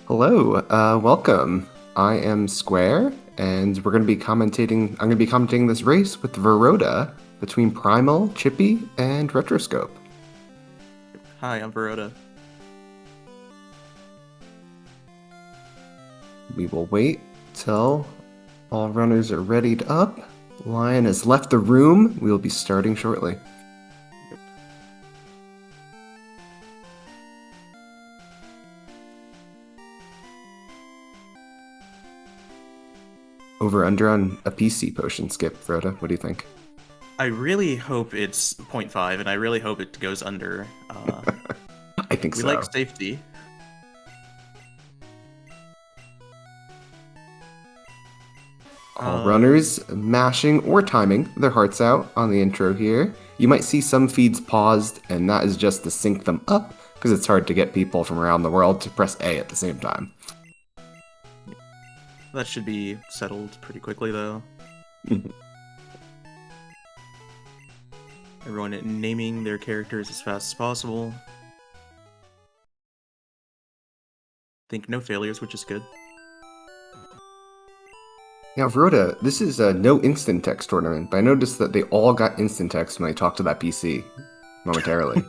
Hello, welcome. I am Square, and we're going to be commentating. I'm going to be commentating this race with Verota between Primal, Chippy, and Retroscope. Hi, I'm Verota. We will wait till all runners are readied up. Lion has left the room. We will be starting shortly. Over under on a PC potion skip, Verota. What do you think? I really hope it's 0.5, and I really hope it goes under. I think We so. like safety. All runners mashing or timing their hearts out on the intro here. You might see some feeds paused, and that is just to sync them up, because it's hard to get people from around the world to press A at the same time. That should be settled pretty quickly, though. Everyone naming their characters as fast as possible. Think no failures, which is good. Now, Verota, this is a no instant text tournament, but I noticed that they all got instant text when they talked to that PC momentarily.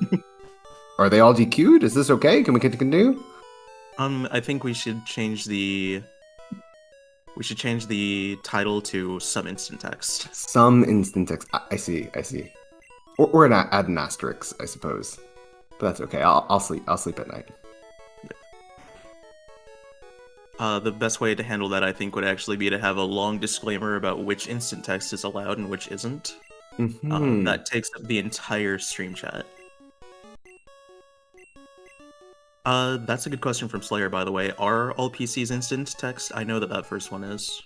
Are they all DQ'd? Is this okay? Can we continue? I think we should change the title to some instant text. Some instant text. I see. Or add an asterisk, I suppose. But that's okay. I'll sleep at night. The best way to handle that, I think, would actually be to have a long disclaimer about which instant text is allowed and which isn't. That takes up the entire stream chat. That's a good question from Slayer, by the way. Are all PCs instant text? I know that first one is.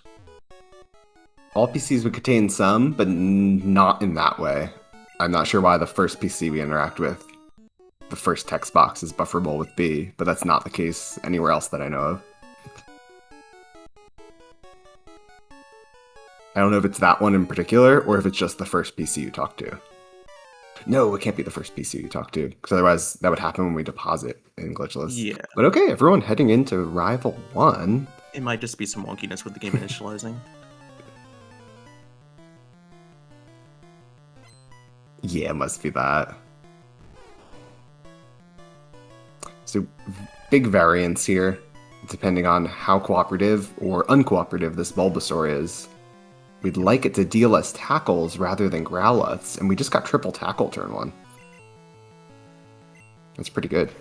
All PCs would contain some, but not in that way. I'm not sure why the first PC we interact with, the first text box is bufferable with B, but that's not the case anywhere else that I know of. I don't know if it's that one in particular, or if it's just the first PC you talk to. No, it can't be the first PC you talk to, because otherwise that would happen when we deposit in Glitchless. Yeah. But okay, everyone heading into Rival 1. It might just be some wonkiness with the game initializing. Yeah, it must be that. So, big variance here, depending on how cooperative or uncooperative this Bulbasaur is. We'd like it to deal us tackles rather than Growlithes, and we just got triple tackle turn 1. That's pretty good.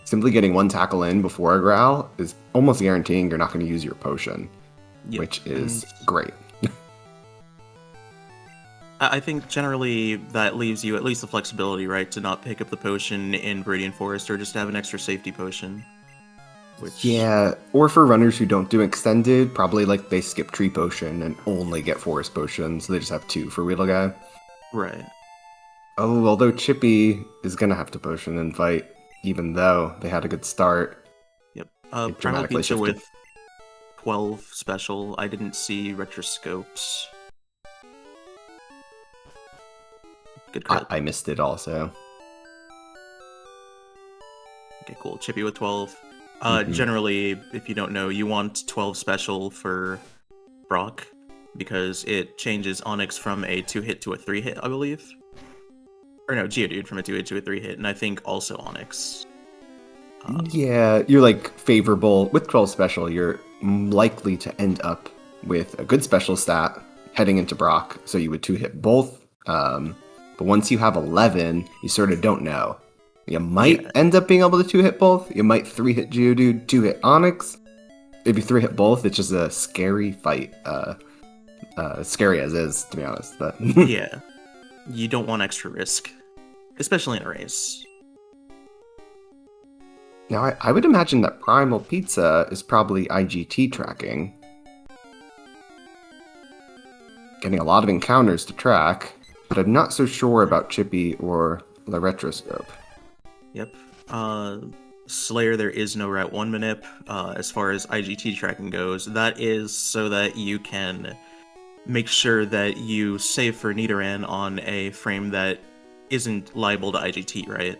Simply getting one tackle in before a Growl is almost guaranteeing you're not going to use your potion, which is great. I think generally that leaves you at least the flexibility, right, to not pick up the potion in Viridian Forest or just have an extra safety potion. Yeah, or for runners who don't do extended, probably like they skip tree potion and only get forest potion, so they just have 2 for Weedle Guy. Right. Oh, although Chippy is gonna have to potion and fight, even though they had a good start. Yep. primalpizza with 12 special. I didn't see Retroscopes. Good crit. I missed it also. Okay, cool. Chippy with 12. Generally, if you don't know, you want 12 special for Brock, because it changes Onyx from a 2-hit to a 3-hit, I believe. Or no, Geodude from a 2-hit to a 3-hit, and I think also Onyx. Yeah, you're like favorable. With 12 special, you're likely to end up with a good special stat heading into Brock, so you would 2-hit both. But once you have 11, you sort of don't know. You might end up being able to 2-hit both. You might 3-hit Geodude, 2-hit Onyx. If you 3-hit both, it's just a scary fight. Scary as is, to be honest. But Yeah. You don't want extra risk, especially in a race. Now, I would imagine that Primal Pizza is probably IGT tracking. Getting a lot of encounters to track, but I'm not so sure about Chippy or LeRetroscope. Yep. Slayer, there is no Route 1 manip. As far as IGT tracking goes, that is so that you can make sure that you save for Nidoran on a frame that isn't liable to IGT, right?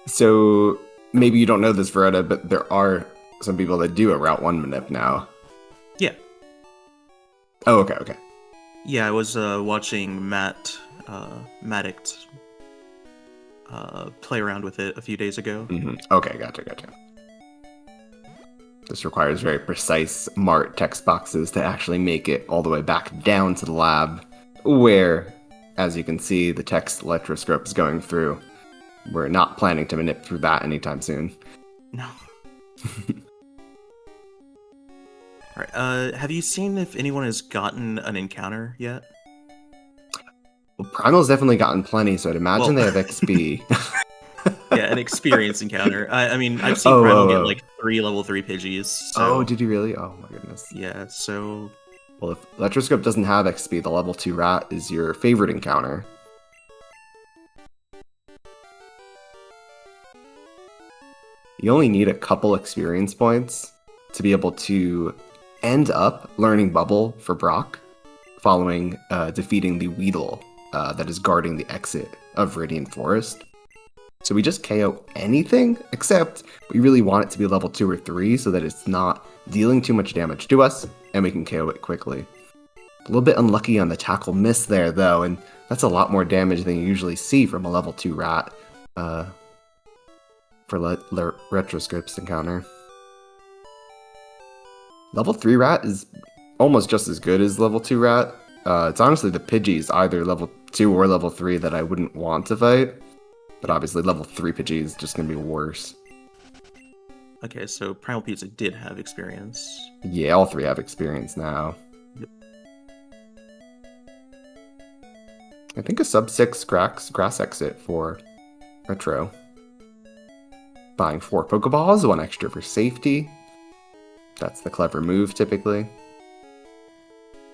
So maybe you don't know this, Veretta, but there are some people that do a Route 1 manip now. Yeah. Oh, okay. Yeah, I was watching Maddox play around with it a few days ago. Okay, gotcha. This requires very precise MART text boxes to actually make it all the way back down to the lab, where, as you can see, the text LeRetroscope is going through. We're not planning to manip through that anytime soon. No. Alright, have you seen if anyone has gotten an encounter yet? Well, Primal's definitely gotten plenty, so I'd imagine they have XP. Yeah, an experience encounter. I mean, I've seen Oh, Primal get like 3 level 3 Pidgeys, so... Oh, did he really? Oh my goodness. Yeah, so... Well, if LeRetroscope doesn't have XP, the level 2 rat is your favorite encounter. You only need a couple experience points to be able to end up learning Bubble for Brock, following defeating the Weedle that is guarding the exit of Radiant Forest. So we just KO anything, except we really want it to be level 2 or 3 so that it's not dealing too much damage to us, and we can KO it quickly. A little bit unlucky on the tackle miss there, though, and that's a lot more damage than you usually see from a level 2 rat for LeRetroscope's encounter. Level 3 rat is almost just as good as level 2 rat. It's honestly the Pidgeys, either level 2 or level 3, that I wouldn't want to fight. But obviously level 3 Pidgey is just going to be worse. Okay, so Primal Pizza did have experience. Yeah, all 3 have experience now. Yep. I think a sub 6 grass exit for Retro. Buying 4 Pokeballs, 1 extra for safety. That's the clever move, typically.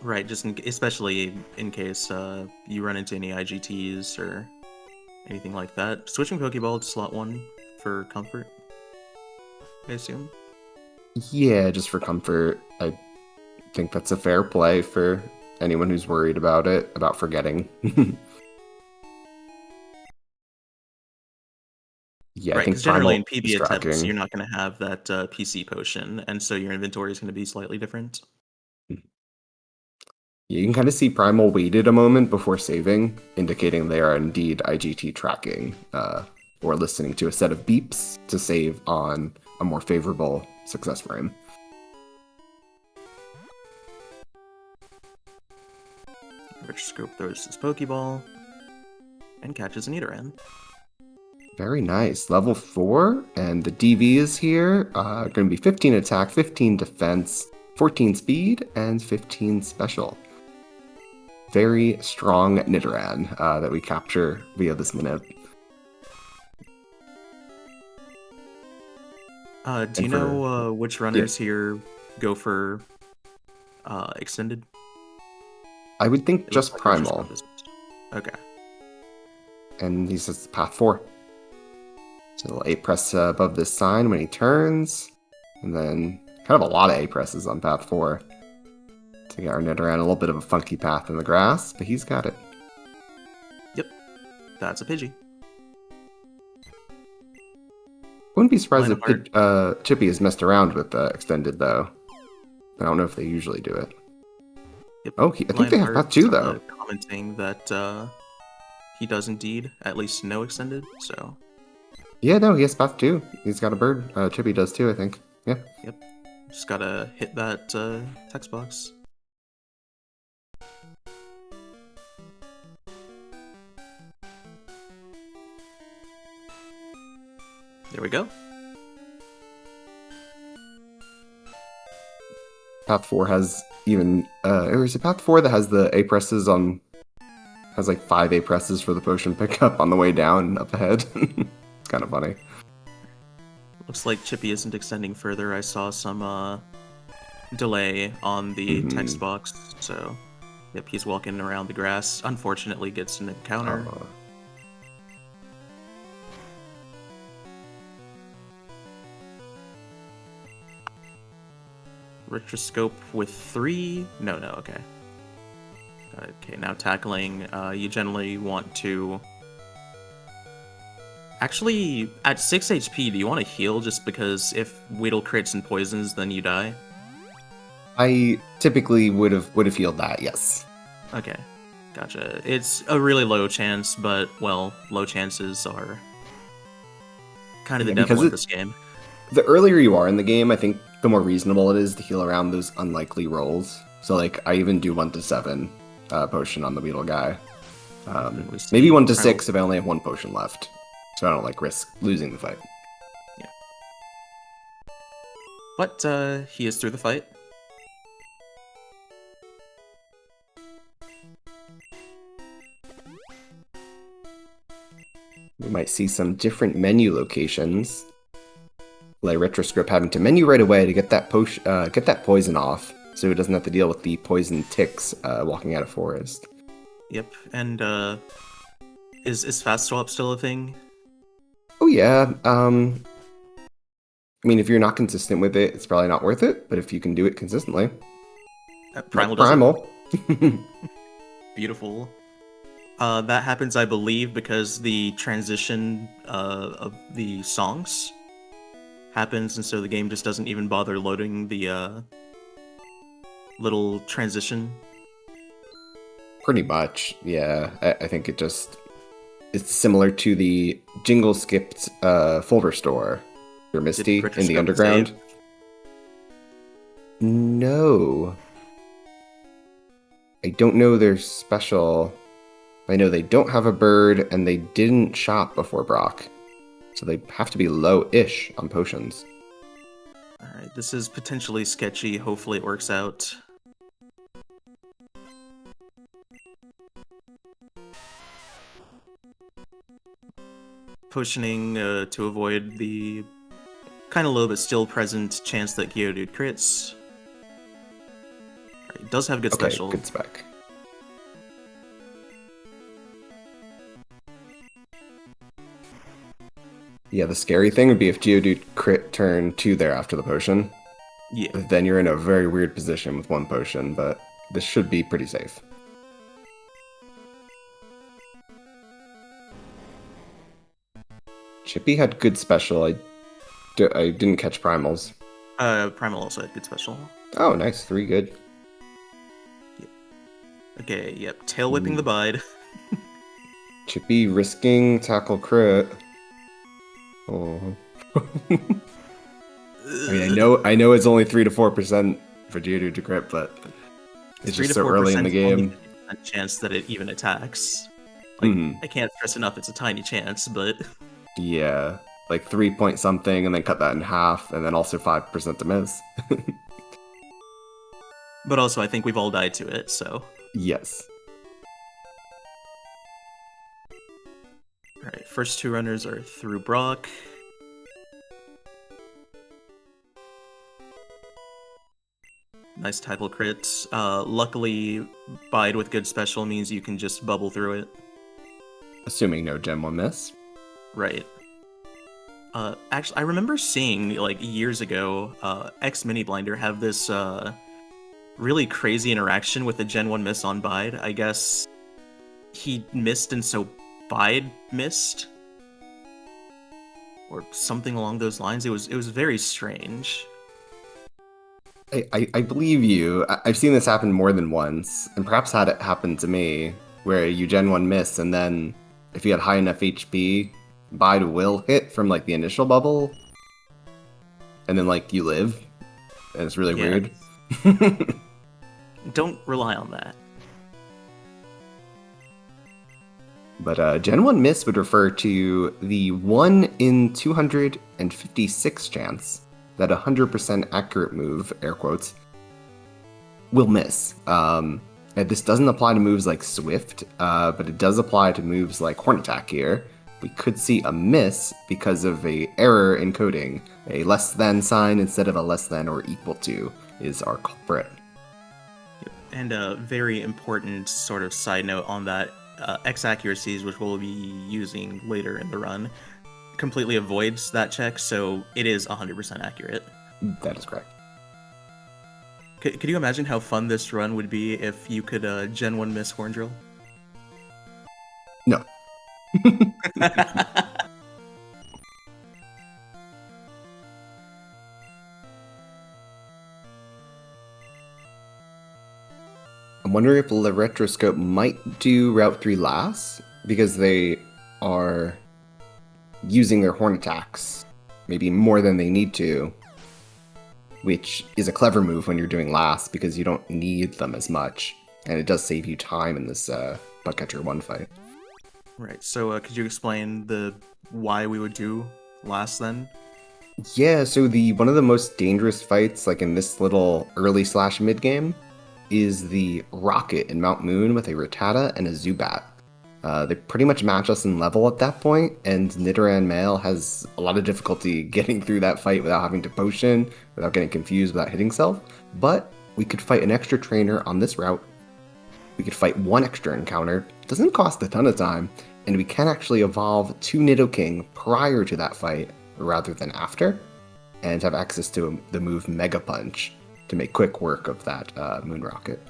Right, especially in case you run into any IGTs or anything like that. Switching Pokeball to slot 1 for comfort, I assume? Yeah, just for comfort. I think that's a fair play for anyone who's worried about it, about forgetting. Yeah, right, I think because generally in Primal PB attempts, tracking. you're not going to have that PC potion, and so your inventory is going to be slightly different. You can kind of see Primal waited a moment before saving, indicating they are indeed IGT tracking, or listening to a set of beeps to save on a more favorable success frame. LeRetroscope throws his Pokeball and catches an Nidoran. Very nice. Level 4, and the DV is here. Going to be 15 attack, 15 defense, 14 speed, and 15 special. Very strong Nidoran that we capture via this minute. Do you know which runners here go for extended? I would think It just looks like Primal. Okay. And he says path 4. So a little A press above this sign when he turns. And then kind of a lot of A presses on path 4. To get our Nidoran a little bit of a funky path in the grass, but he's got it. Yep. That's a Pidgey. Wouldn't be surprised if Chippy has messed around with extended, though. I don't know if they usually do it. Yep. Oh, I think they have path 2, though. Commenting that he does indeed at least know extended, so... Yeah, no, he has path 2. He's got a bird. Chippy does too, I think. Yeah. Yep. Just gotta hit that text box. There we go. Path 4 has even... or is it Path 4 that has the A presses on... Has like 5 A presses for the potion pickup on the way down and up ahead? It's kind of funny. Looks like Chippy isn't extending further. I saw some delay on the text box, so... Yep, he's walking around the grass. Unfortunately, gets an encounter. LeRetroscope with 3? No, okay. Okay, now tackling. You generally want to Actually, at 6 HP, do you want to heal just because if Weedle crits and poisons, then you die? I typically would have healed that, yes. Okay, gotcha. It's a really low chance, but, well, low chances are kind of the devil in this game. The earlier you are in the game, I think the more reasonable it is to heal around those unlikely rolls. So, like, I even do 1 to 7 potion on the Weedle guy. Maybe 1 to 6 if I only have 1 potion left. So I don't, like, risk losing the fight. Yeah. But, he is through the fight. We might see some different menu locations. LeRetroscope having to menu right away to get that poison off, so it doesn't have to deal with the poison ticks walking out of forest. Yep, and is fast swap still a thing? Oh yeah. I mean, if you're not consistent with it, it's probably not worth it. But if you can do it consistently, Primal. Beautiful. That happens, I believe, because the transition of the songs happens, and so the game just doesn't even bother loading the little transition. Pretty much, yeah. I think it's similar to the jingle skipped folder store for Misty in the underground. Save? No. I don't know their special. I know they don't have a bird, and they didn't shop before Brock. So they have to be low-ish on potions. Alright, this is potentially sketchy. Hopefully it works out. Potioning to avoid the kind of low but still present chance that Geodude crits. It does have good special. Good spec. Yeah, the scary thing would be if Geodude crit turn 2 there after the potion. Yeah. Then you're in a very weird position with 1 potion, but this should be pretty safe. Chippy had good special. I didn't catch primals. Primal also had good special. Oh, nice. 3 good. Yep. Okay, yep. Tail whipping the bide. Chippy risking tackle crit. Oh. I mean, I know it's only 3 to 4% for Geodude to crit, but it's just so early in the game. A chance that it even attacks. Like, I can't stress enough, it's a tiny chance, but... Yeah, like 3 point something, and then cut that in half, and then also 5% to miss. But also, I think we've all died to it, so... Yes. Alright, first 2 runners are through Brock. Nice title crit. Luckily, Bide with good special means you can just bubble through it. Assuming no Gen 1 miss. Right. Actually, I remember seeing, like, years ago, X-Mini Blinder have this, really crazy interaction with the Gen 1 miss on Bide. I guess he missed and so Bide missed? Or something along those lines. It was very strange. I believe you. I've seen this happen more than once, and perhaps had it happen to me, where you Gen 1 miss, and then if you had high enough HP, Bide will hit from, like, the initial bubble, and then, like, you live, and it's really weird. Don't rely on that. But Gen 1 miss would refer to the 1 in 256 chance that 100% accurate move, air quotes, will miss. And this doesn't apply to moves like Swift, but it does apply to moves like Horn Attack here. We could see a miss because of a error in coding. A less than sign instead of a less than or equal to is our culprit. And a very important sort of side note on that, X accuracies, which we'll be using later in the run, completely avoids that check, so it is 100% accurate. That is correct. Could you imagine how fun this run would be if you could Gen 1 miss Horn Drill? No. I'm wondering if LeRetroscope might do Route 3 last, because they are using their horn attacks maybe more than they need to, which is a clever move when you're doing last because you don't need them as much, and it does save you time in this Bugcatcher 1 fight. Right, so could you explain why we would do last then? Yeah, so one of the most dangerous fights, like in this little early / mid game, is the Rocket in Mount Moon with a Rattata and a Zubat. They pretty much match us in level at that point, and Nidoran Male has a lot of difficulty getting through that fight without having to potion, without getting confused, without hitting self. But we could fight an extra trainer on this route. We could fight one extra encounter. Doesn't cost a ton of time, and we can actually evolve to Nidoking prior to that fight rather than after, and have access to the move Mega Punch to make quick work of that Moon Rocket.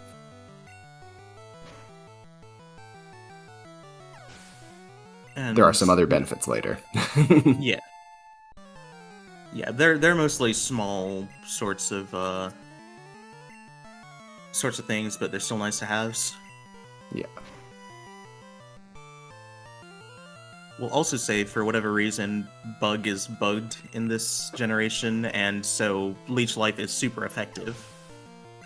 And there are some other benefits later. Yeah. Yeah, they're mostly small sorts of things, but they're still nice to haves. Yeah. We'll also say, for whatever reason, Bug is bugged in this generation, and so Leech Life is super effective.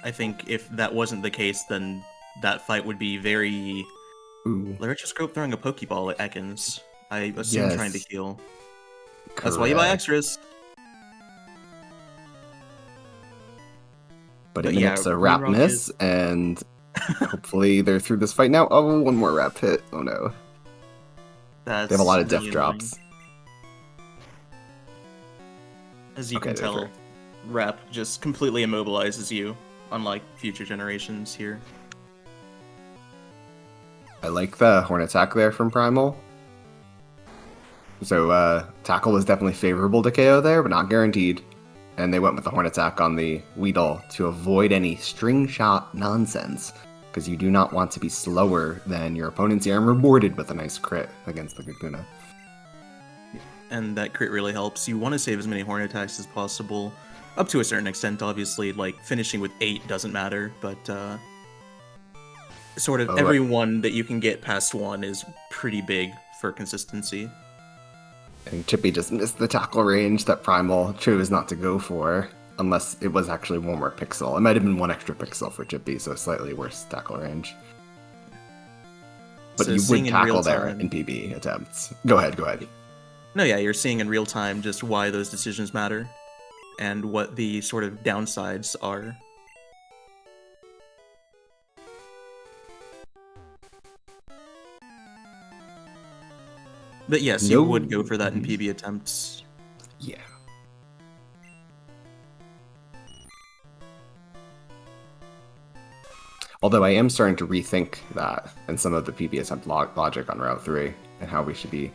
I think if that wasn't the case, then that fight would be very... Ooh. LeRetroscope throwing a Pokeball at Ekans. I assume trying to heal. Correct. That's why you buy extras. But it makes a wrap miss, and hopefully they're through this fight now. Oh, one more wrap hit. Oh no. They have a lot of death drops. As you can tell, Wrap just completely immobilizes you, unlike future generations here. I like the horn attack there from Primal. So Tackle was definitely favorable to KO there, but not guaranteed. And they went with the horn attack on the Weedle to avoid any string shot nonsense, because you do not want to be slower than your opponents here and rewarded with a nice crit against the Kakuna. And that crit really helps. You want to save as many horn attacks as possible, up to a certain extent, obviously. Like, finishing with 8 doesn't matter, but sort of every one that you can get past 1 is pretty big for consistency. And Chippy just missed the tackle range that Primal chose not to go for, unless it was actually one more pixel. It might have been 1 extra pixel for Chippy, so slightly worse tackle range. But so you would tackle there in PB attempts. Go ahead. No, yeah, you're seeing in real time just why those decisions matter, and what the sort of downsides are. But yes, you would go for that in PB attempts. Yeah. Although I am starting to rethink that and some of the PB attempt logic on Route 3 and how we should be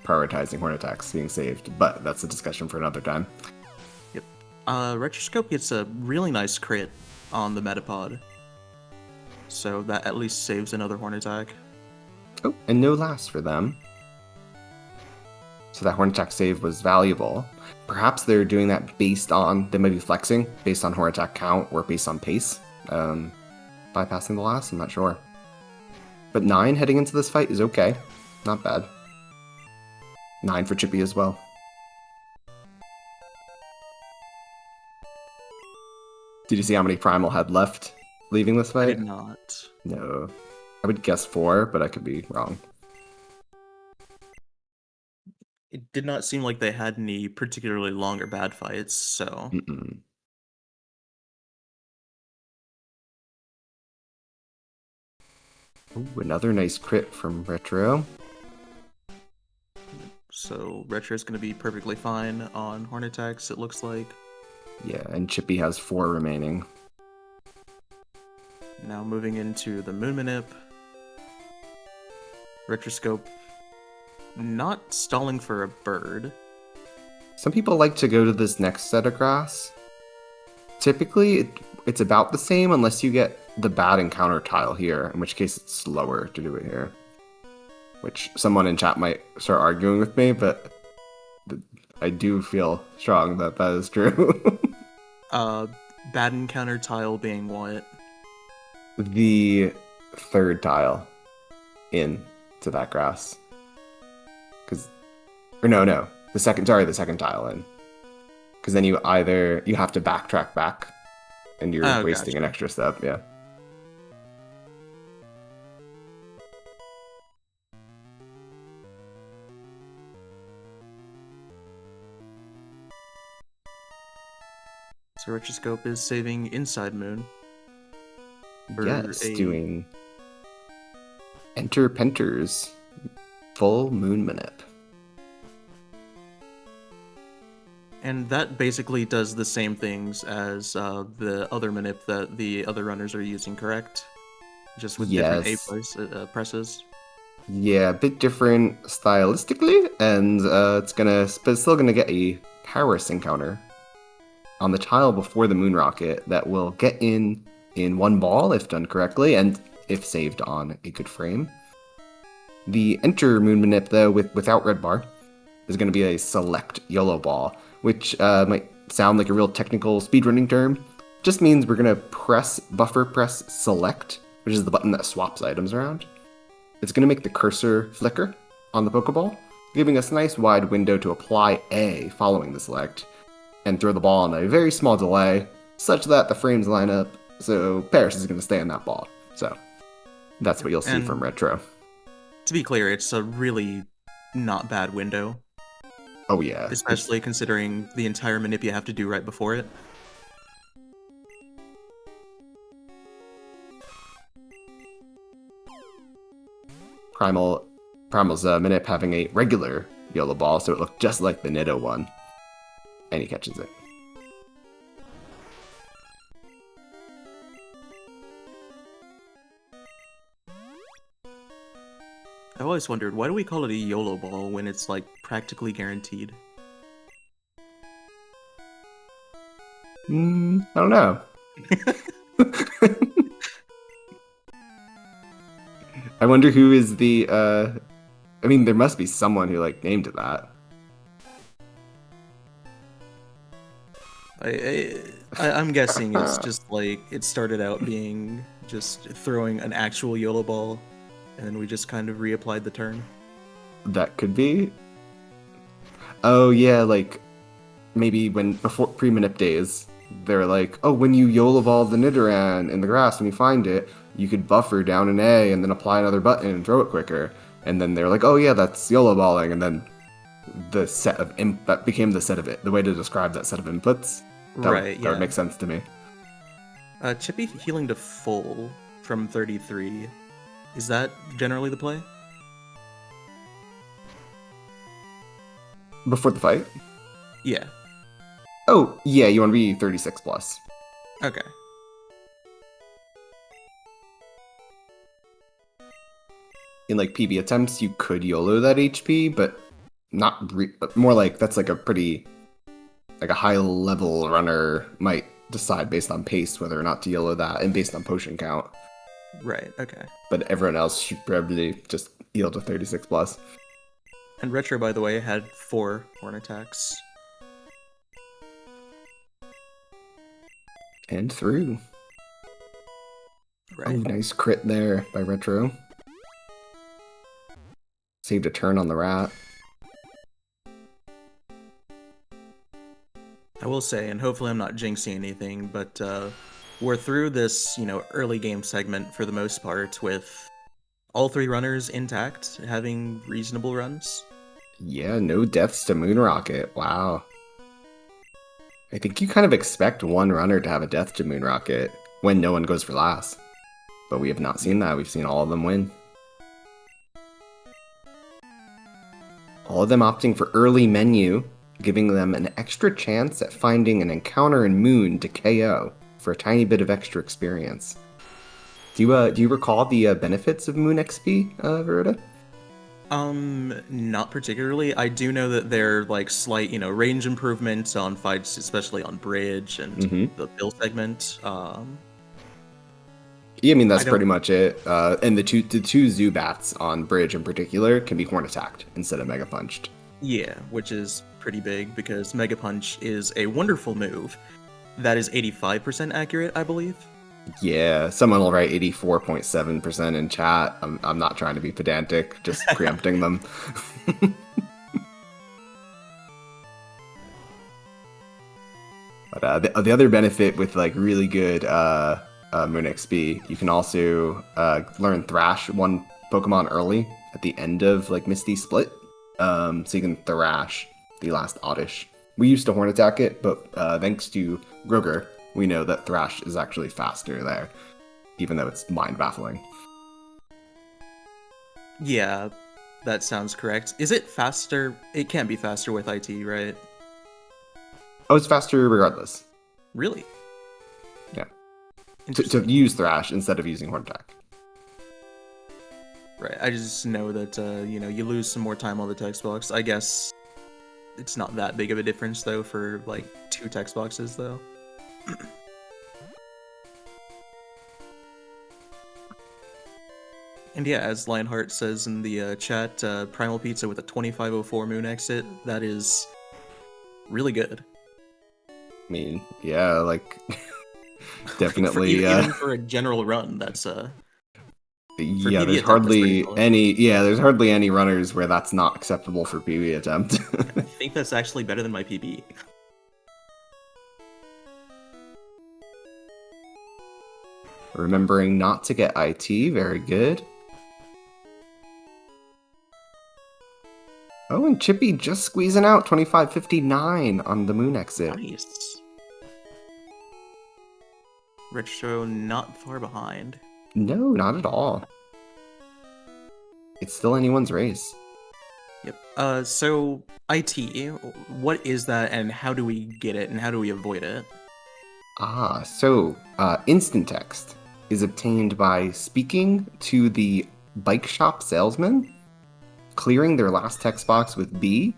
prioritizing horn attacks being saved, but that's a discussion for another time. Yep. Retroscope gets a really nice crit on the Metapod, so that at least saves another horn attack. Oh, and no last for them. So that horn attack save was valuable. Perhaps they're doing that based on, they might be flexing based on horn attack count or based on pace, bypassing the last, I'm not sure. But 9 heading into this fight is okay, not bad. 9 for Chippy as well. Did you see how many Primal had left leaving this fight? I did not. No. I would guess 4, but I could be wrong. It did not seem like they had any particularly long or bad fights, so... Ooh, another nice crit from Retro. So Retro's going to be perfectly fine on horn attacks, it looks like. Yeah, and Chippy has 4 remaining. Now moving into the Moon Manip. Retroscope not stalling for a bird. Some people like to go to this next set of grass. Typically, it's about the same unless you get the bad encounter tile here, in which case it's slower to do it here. Which someone in chat might start arguing with me, but I do feel strong that that is true. Bad encounter tile being what? the third tile in to that grass. No, the second tile in. Because then you have to backtrack back, and you're Oh, wasting an gotcha. extra step, yeah. So LeRetroscope is saving Inside Moon. for Yes, a- doing Enter Penter's Full Moon Manip. And that basically does the same things as the other manip that the other runners are using, correct? Just with different A presses. Yeah, a bit different stylistically, and it's still gonna get a Paris encounter on the tile before the moon rocket that will get in one ball if done correctly, and if saved on a good frame. The Enter Moon Manip, though, without red bar, is going to be a select yellow ball, which might sound like a real technical speedrunning term. Just means we're going to buffer press select, which is the button that swaps items around. It's going to make the cursor flicker on the Pokeball, giving us a nice wide window to apply A following the select, and throw the ball on a very small delay, such that the frames line up, so Paris is going to stay on that ball. So that's what you'll see from Retro. To be clear, it's a really not bad window. Oh yeah. Especially considering the entire manip you have to do right before it. Primal's manip having a regular yellow ball, so it looked just like the Nido one. And he catches it. I've always wondered, why do we call it a YOLO ball when it's, like, practically guaranteed? I don't know. I wonder who is the, I mean, there must be someone who, like, named it that. I'm guessing it's just, like, it started out being just throwing an actual YOLO ball, and then we just kind of reapplied the term. That could be. Oh yeah, like maybe before pre-manip days, they're like, oh, when you YOLO ball the Nidoran in the grass when you find it, you could buffer down an A and then apply another button and throw it quicker. And then they're like, oh yeah, that's YOLO balling, and then the set of that became the set of it. The way to describe that set of inputs. That would make sense to me. Chippy healing to full from 33. Is that generally the play? Before the fight? Yeah. Oh, yeah, you want to be 36 plus. Okay. In like PB attempts, you could YOLO that HP, but more like that's like a pretty, like a high level runner might decide based on pace whether or not to YOLO that, and based on potion count. Right, okay. But everyone else should probably just heal to 36 plus. And Retro, by the way, had 4 horn attacks. And through. Right. Oh, nice crit there by Retro. Saved a turn on the rat. I will say, and hopefully I'm not jinxing anything, but we're through this, early game segment for the most part with all 3 runners intact, having reasonable runs. Yeah, no deaths to Moon Rocket. Wow. I think you kind of expect one runner to have a death to Moon Rocket when no one goes for last. But we have not seen that. We've seen all of them win. All of them opting for early menu, giving them an extra chance at finding an encounter in Moon to KO for a tiny bit of extra experience. Do you recall the benefits of Moon XP, Verita? Not particularly. I do know that they're like slight, range improvements on fights, especially on bridge and the bill segment. Yeah, I mean that's pretty much it. And the two Zubats on bridge in particular can be horn attacked instead of mega punched. Yeah, which is pretty big because Mega Punch is a wonderful move that is 85% accurate, I believe. Yeah, someone will write 84.7% in chat. I'm not trying to be pedantic, just preempting them. But the other benefit with like really good Moon XP, you can also learn Thrash one Pokemon early at the end of like Misty Split. So you can Thrash the last Oddish. We used to Horn Attack it, but thanks to Groger, we know that Thrash is actually faster there, even though it's mind baffling. Yeah, that sounds correct. Is it faster? It can't be faster with IT, right? Oh, it's faster regardless. Really? Yeah. To Interesting. use Thrash instead of using Horn Attack. Right. I just know that you lose some more time on the text box. I guess it's not that big of a difference though for like 2 text boxes though. And yeah, as Lionheart says in the chat, Primal Pizza with a 2504 moon exit, that is really good. I mean, yeah, like For definitely. even for a general run, that's for Yeah, PB there's attempt, that's pretty hardly solid. any. Yeah, there's hardly any runners where that's not acceptable for PB attempt. I think that's actually better than my PB. Remembering not to get IT, very good. Oh, and Chippy just squeezing out 2559 on the moon exit. Nice. Retro not far behind. No, not at all. It's still anyone's race. Yep. So IT, what is that, and how do we get it, and how do we avoid it? Instant text is obtained by speaking to the bike shop salesman, clearing their last text box with B,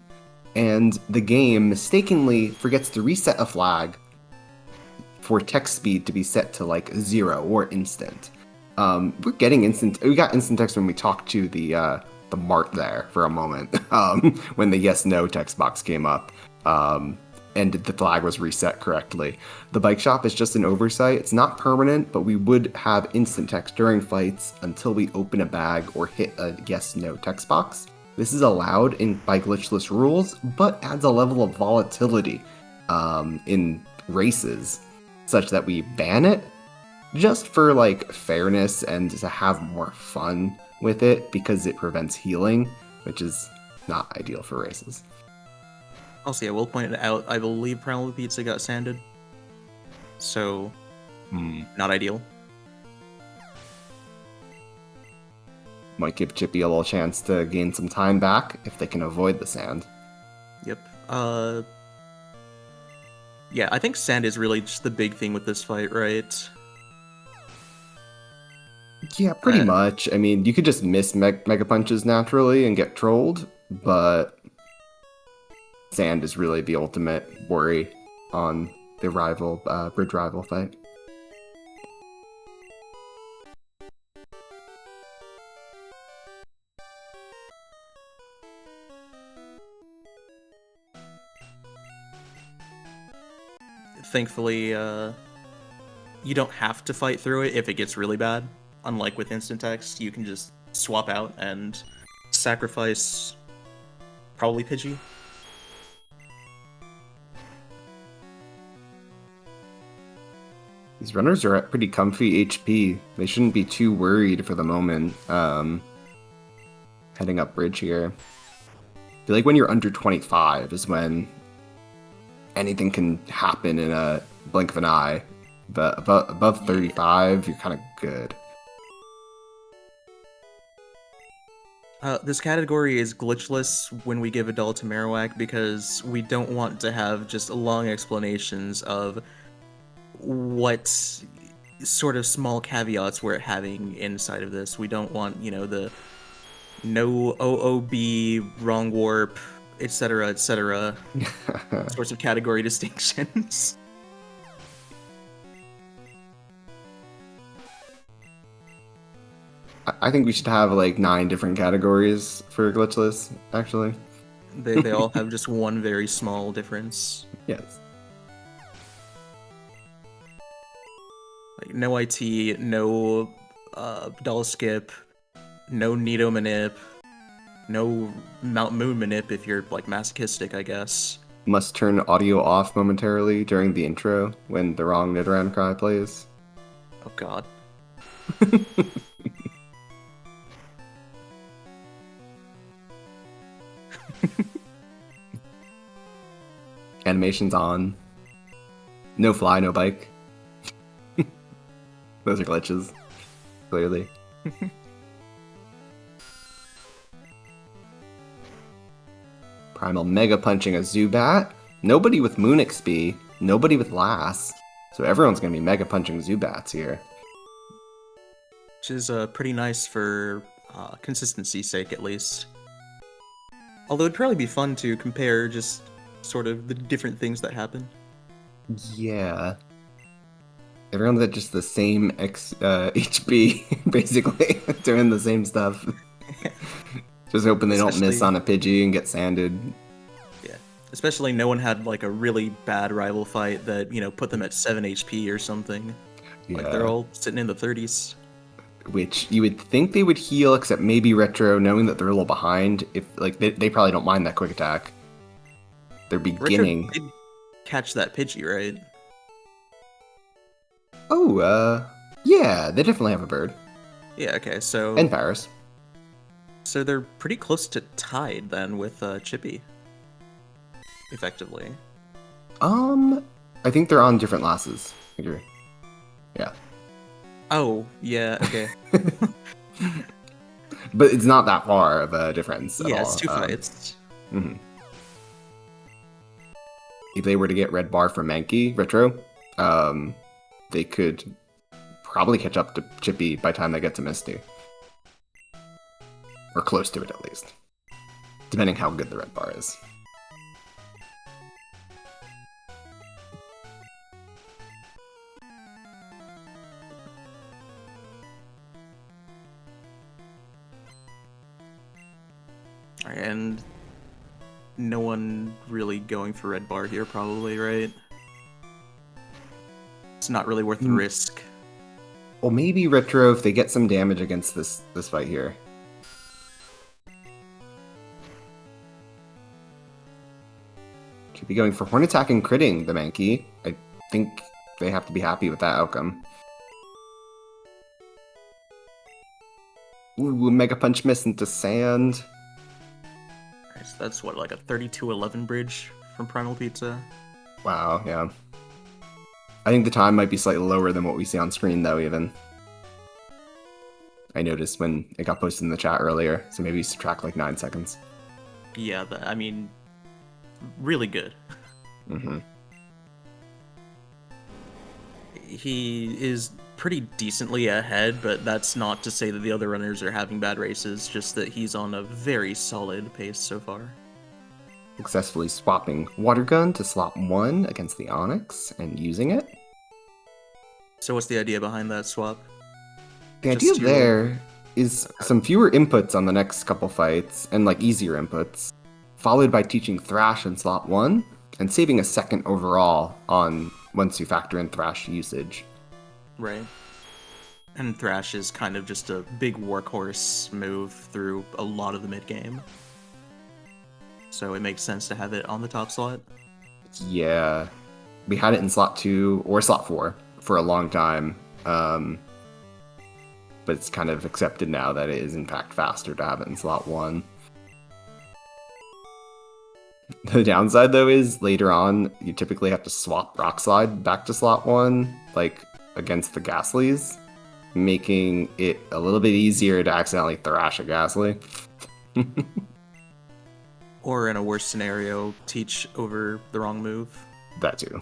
and the game mistakenly forgets to reset a flag for text speed to be set to like 0 or instant. We're getting instant. We got instant text when we talked to the mart there for a moment when the yes/no text box came up. And the flag was reset correctly. The bike shop is just an oversight. It's not permanent, but we would have instant text during fights until we open a bag or hit a yes/no text box. This is allowed by glitchless rules, but adds a level of volatility in races, such that we ban it just for like fairness and to have more fun with it because it prevents healing, which is not ideal for races. Also, yeah, we'll point it out. I believe Primal Pizza got sanded, so not ideal. Might give Chippy a little chance to gain some time back if they can avoid the sand. Yep. Yeah, I think sand is really just the big thing with this fight, right? Yeah, pretty much. I mean, you could just miss Mega Punches naturally and get trolled, but sand is really the ultimate worry on the bridge rival fight. Thankfully, you don't have to fight through it if it gets really bad. Unlike with instant text, you can just swap out and sacrifice probably Pidgey. These runners are at pretty comfy HP. They shouldn't be too worried for the moment. Heading up bridge here. I feel like when you're under 25 is when anything can happen in a blink of an eye. But above 35, you're kind of good. This category is glitchless when we give a doll to Marowak because we don't want to have just long explanations of what sort of small caveats we're having inside of this. We don't want, the no OOB, wrong warp, etc., sorts of category distinctions. I think we should have like 9 different categories for glitchless, actually. They all have just one very small difference. Yes. Like no IT, no Dull Skip, no Nido Manip, no Mount Moon Manip if you're like masochistic, I guess. Must turn audio off momentarily during the intro when the wrong Nidoran cry plays. Oh god. Animation's on. No fly, no bike. Those are glitches, clearly. Primal Mega Punching a Zubat. Nobody with Moon XP. Nobody with Lass. So everyone's going to be Mega Punching Zubats here. Which is pretty nice for consistency's sake, at least. Although it'd probably be fun to compare just sort of the different things that happen. Yeah. Everyone's at just the same HP, basically, doing the same stuff. Just hoping they don't miss on a Pidgey and get sanded. Yeah. Especially no one had like a really bad rival fight that, put them at 7 HP or something. Yeah. Like they're all sitting in the 30s. Which you would think they would heal, except maybe Retro, knowing that they're a little behind. If like they probably don't mind that quick attack. They're beginning. Retro did catch that Pidgey, right? Oh, yeah, they definitely have a bird. Yeah, okay, so... And Paris. So they're pretty close to tied, then, with Chippy. Effectively. I think they're on different lasses. I agree. Yeah. Oh, yeah, okay. But it's not that far of a difference at all. Yeah, it's 2 fights. Mm-hmm. If they were to get red bar from Mankey, Retro, they could probably catch up to Chippy by the time they get to Misty. Or close to it, at least. Depending how good the red bar is. And no one really going for red bar here, probably, right? It's not really worth the risk. Well, maybe Retro if they get some damage against this fight here. Could be going for Horn Attack and critting the Mankey. I think they have to be happy with that outcome. Ooh, Mega Punch miss into sand. Right, so that's what, like a 32-11 bridge from Primal Pizza? Wow, yeah. I think the time might be slightly lower than what we see on screen, though, even. I noticed when it got posted in the chat earlier, so maybe subtract like 9 seconds. Yeah, I mean, really good. Mm-hmm. He is pretty decently ahead, but that's not to say that the other runners are having bad races, just that he's on a very solid pace so far. Successfully swapping Water Gun to slot 1 against the Onix and using it. So what's the idea behind that swap? The idea there is some fewer inputs on the next couple fights, and like easier inputs, followed by teaching Thrash in slot 1, and saving a second overall on once you factor in Thrash usage. Right. And Thrash is kind of just a big workhorse move through a lot of the mid-game. So it makes sense to have it on the top slot. Yeah. We had it in slot 2 or slot 4 for a long time. But it's kind of accepted now that it is in fact faster to have it in slot 1. The downside though is later on you typically have to swap Rock Slide back to slot 1, like against the Ghastlies, making it a little bit easier to accidentally thrash a Ghastly. Or in a worse scenario, teach over the wrong move. That too.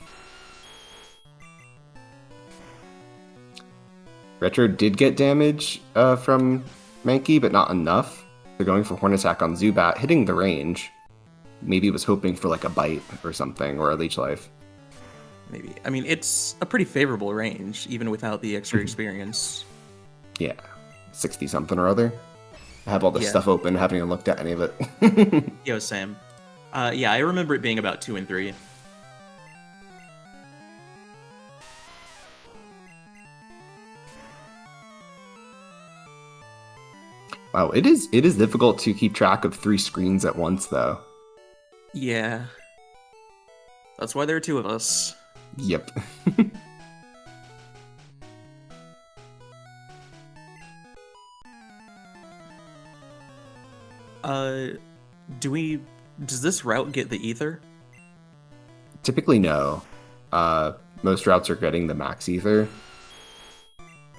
Retro did get damage from Mankey, but not enough. They're going for Horn Attack on Zubat, hitting the range. Maybe was hoping for like a bite or something, or a Leech Life. Maybe. I mean, it's a pretty favorable range, even without the extra experience. Yeah. 60-something or other. I have all this stuff open, haven't even looked at any of it. Yo, Sam. Yeah, I remember it being about 2 and 3. Wow, it is difficult to keep track of 3 screens at once, though. Yeah. That's why there are 2 of us. Yep. Does this route get the ether? Typically, no. Most routes are getting the max ether.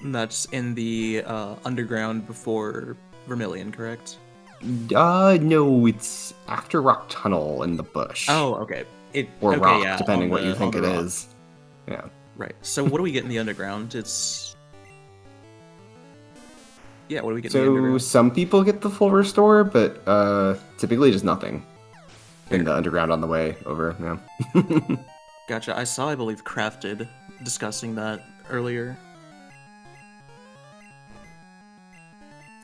That's in the underground before Vermilion, correct? No, it's after Rock Tunnel in the bush. Oh, okay. Or okay, Rock, yeah, depending on what you the- think on it the rock. is. Yeah. Right. So what do we get in the underground? What do we get in the So underground? some people get the full restore, but typically just nothing in the Fair. underground on the way over. Yeah. Gotcha. I saw, I believe, Crafted discussing that earlier.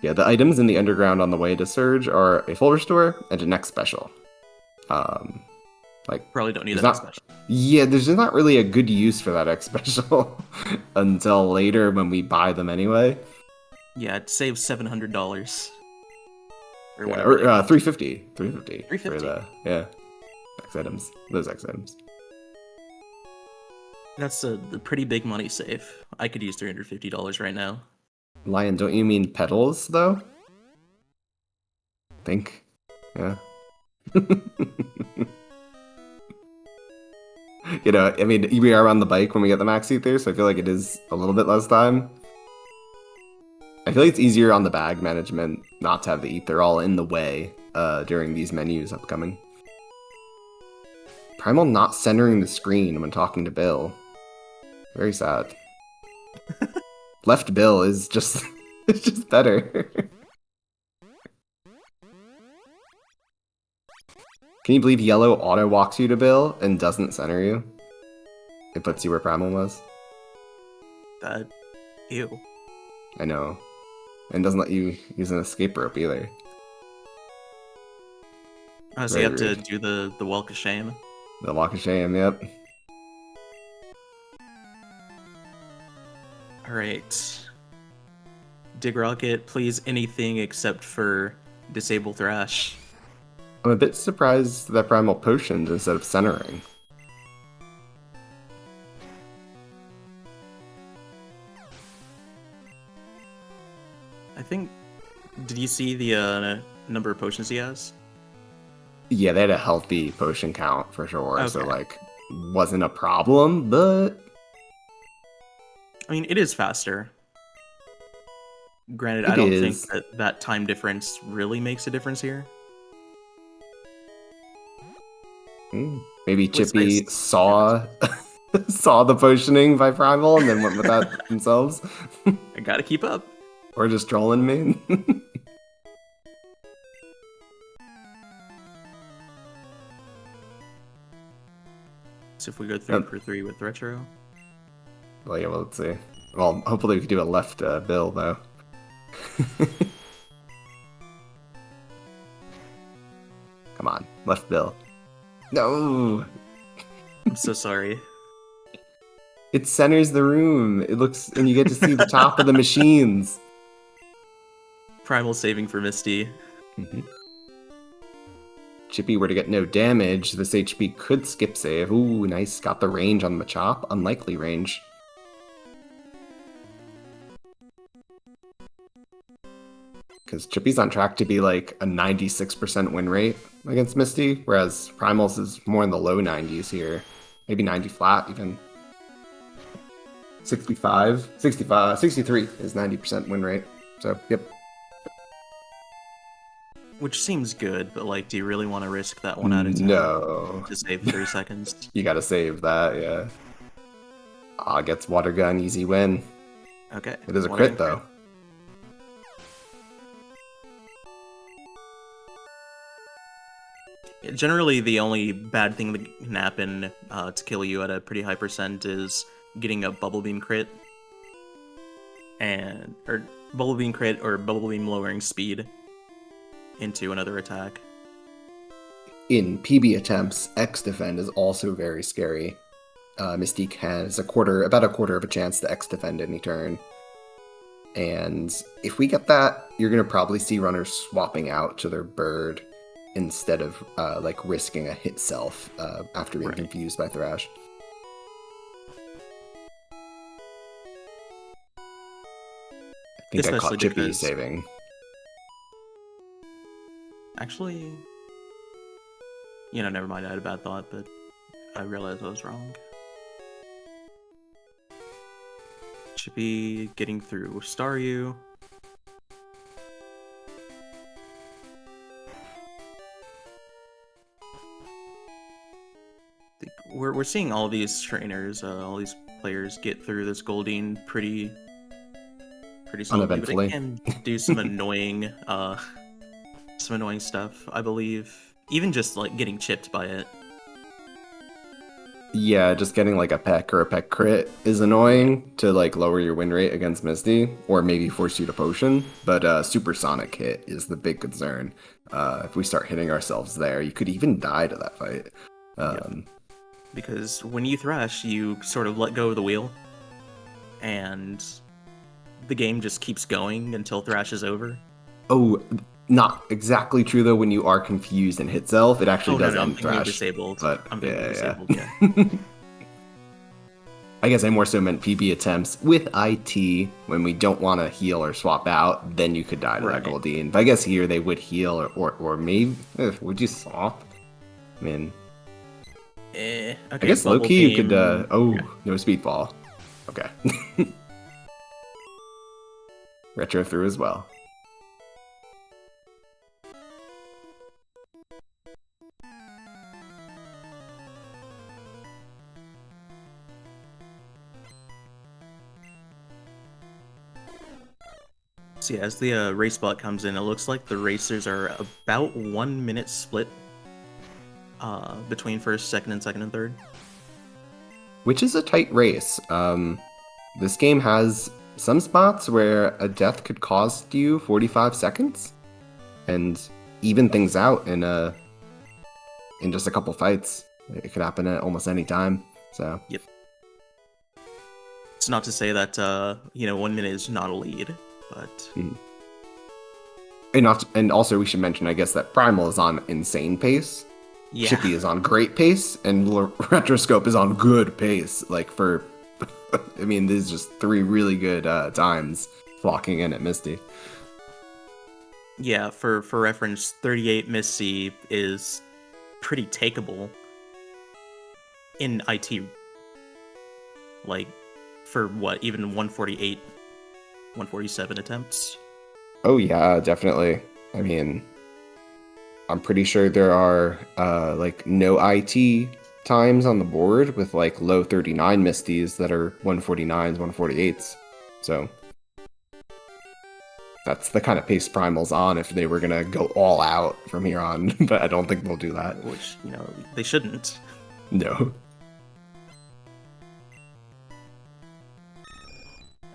Yeah, the items in the underground on the way to Surge are a full restore and a next special. Probably don't need There's that not- special. Yeah, there's just not really a good use for that X special until later when we buy them anyway. Yeah, it saves $700. Or Yeah, whatever. or they cost. 350. 350 for 350? the X items. Those X items. That's a pretty big money save. I could use $350 right now. Lion, don't you mean petals though? Think. Yeah. You know, I mean, we are on the bike when we get the max ether, so I feel like it is a little bit less time. I feel like it's easier on the bag management not to have the ether all in the way during these menus upcoming. Primal not centering the screen when talking to Bill. Very sad. Left Bill is just it's just better. Can you believe yellow auto walks you to Bill and doesn't center you? It puts you where Primal was. Ew. I know. And doesn't let you use an escape rope either. So you have Very to rude. do the walk of shame. The walk of shame, yep. Alright. Dig Rocket, please anything except for disable Thrash. I'm a bit surprised that Primal potioned instead of centering. I think... Did you see the number of potions he has? Yeah, they had a healthy potion count for sure, so Okay. like wasn't a problem, but I mean, it is faster. Granted, It I don't is. think that time difference really makes a difference here. Maybe What's Chippy nice- saw saw the potioning by Primal and then went with that themselves. I gotta keep up. Or just trolling me. So if we go 3 Yep. for 3 with Retro. Well, yeah, well, let's see. Well, hopefully we can do a left Bill, though. Come on, left Bill. No! I'm so sorry. It centers the room. It looks, and you get to see the top of the machines. Primal saving for Misty. Chippy were to get no damage, this HP could skip save. Ooh, nice. Got the range on Machop. Unlikely range. Because Chippy's on track to be like a 96% win rate against Misty, whereas Primal's is more in the low 90s here. Maybe 90 flat, even. 65, 63 is 90% win rate. So, yep. Which seems good, but like, do you really want to risk that 1 out of 10 No. to save 3 seconds? You gotta save that, yeah. Ah, gets water gun, easy win. Okay. It is a Water crit, gun though. Yeah, generally, the only bad thing that can happen to kill you at a pretty high percent is getting a Bubble Beam crit. Or Bubble Beam crit or Bubble Beam lowering speed into another attack. In PB attempts, X defend is also very scary. Mystique has about a quarter of a chance to X defend any turn. And if we get that, you're going to probably see runners swapping out to their bird instead of like risking a hit self after being confused by Thrash. I think I caught Chippy saving. Actually, you know, never mind. I had a bad thought, but I realized I was wrong. Chippy getting through Staryu. We're seeing all these trainers, all these players get through this Goldeen pretty slowly, but it can do some annoying stuff, I believe. Even just like getting chipped by it. Yeah, just getting like a peck or a peck crit is annoying to like lower your win rate against Misty, or maybe force you to potion. But supersonic hit is the big concern. If we start hitting ourselves there, you could even die to that fight. Because when you thrash, you sort of let go of the wheel, and the game just keeps going until thrash is over. Oh, not exactly true though. When you are confused and hit self, it actually does end thrash. Disabled. But I'm being disabled. Yeah. I guess I more so meant PB attempts with IT when we don't want to heal or swap out. Then you could die to that Goldeen. But I guess here they would heal or maybe would you swap? I mean, okay, I guess low key you could. No speedball. Okay. Retro through as well. So yeah, as the race bot comes in, it looks like the racers are about 1 minute split between first, second, and third. Which is a tight race. This game has some spots where a death could cost you 45 seconds and even things out in just a couple fights. It could happen at almost any time. So yep. It's not to say that 1 minute is not a lead, but and also we should mention, I guess, that Primal is on insane pace. Yeah. Chippy is on great pace, and LeRetroscope is on good pace. Like for, I mean, these are just 3 really good times flocking in at Misty. Yeah, for reference, 38 Misty is pretty takeable in IT. Like, for what, even 148, 147 attempts? Oh yeah, definitely. I mean, I'm pretty sure there are like no IT times on the board with like low 39 Misties that are 149s, 148s. So that's the kind of pace Primal's on if they were gonna go all out from here on, but I don't think they'll do that. Which, they shouldn't. No.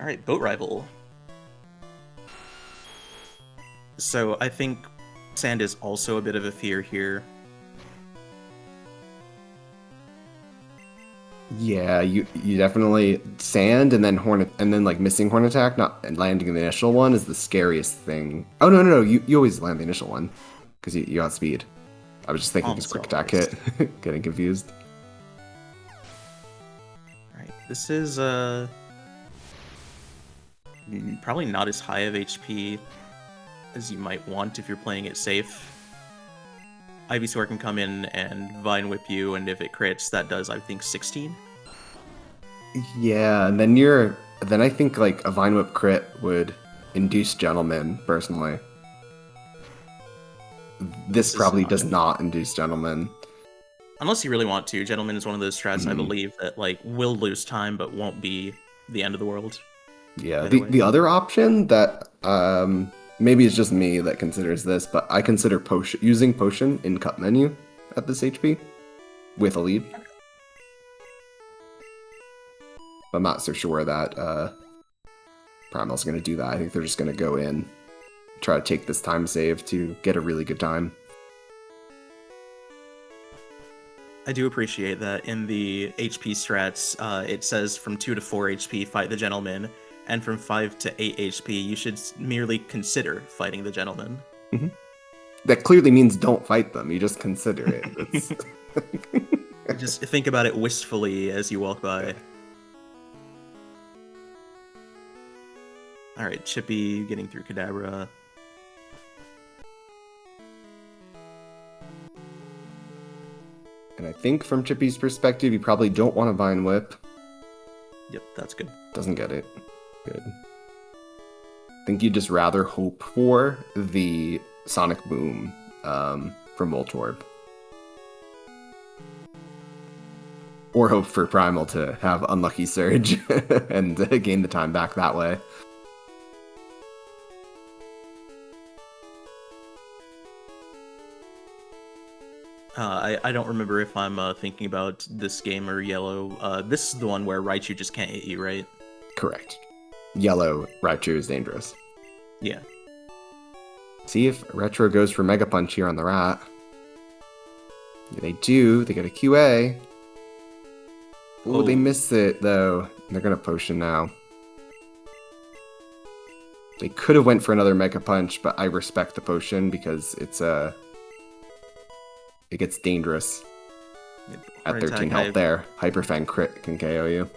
Alright, Boat Rival. So I think sand is also a bit of a fear here. Yeah, you definitely sand and then hornet and then like missing horn attack, not and landing the initial one is the scariest thing. Oh no, you always land the initial one because you got speed. I was just thinking this quick attack hit, getting confused. Alright, this is probably not as high of HP as you might want if you're playing it safe. Ivysaur can come in and Vine Whip you, and if it crits, that does, I think, 16. Yeah, and then I think like a Vine Whip crit would induce Gentleman, personally. This probably does not induce Gentleman. Unless you really want to. Gentleman is one of those strats, I believe, that like will lose time, but won't be the end of the world. Yeah, the other option that maybe it's just me that considers this, but I consider using potion in cup menu at this HP with a lead. But I'm not so sure that Primal's going to do that. I think they're just going to go in, try to take this time save to get a really good time. I do appreciate that in the HP strats, it says from 2 to 4 HP, fight the Gentleman, and from 5 to 8 HP, you should merely consider fighting the gentleman. Mm-hmm. That clearly means don't fight them. You just consider it. Just think about it wistfully as you walk by. Alright, Chippy getting through Kadabra. And I think from Chippy's perspective, you probably don't want to Vine Whip. Yep, that's good. Doesn't get it. Good. I think you'd just rather hope for the Sonic Boom from Voltorb. Or hope for Primal to have Unlucky Surge and gain the time back that way. I don't remember if I'm thinking about this game or Yellow. This is the one where Raichu just can't hit you, right? Correct. Yellow, Raichu is dangerous. Yeah. See if Retro goes for Mega Punch here on the rat. Yeah, they do. They get a QA. Ooh, they miss it, though. They're going to Potion now. They could have went for another Mega Punch, but I respect the Potion because it's it gets dangerous. At 13 health there. Hyper Fang crit can KO you.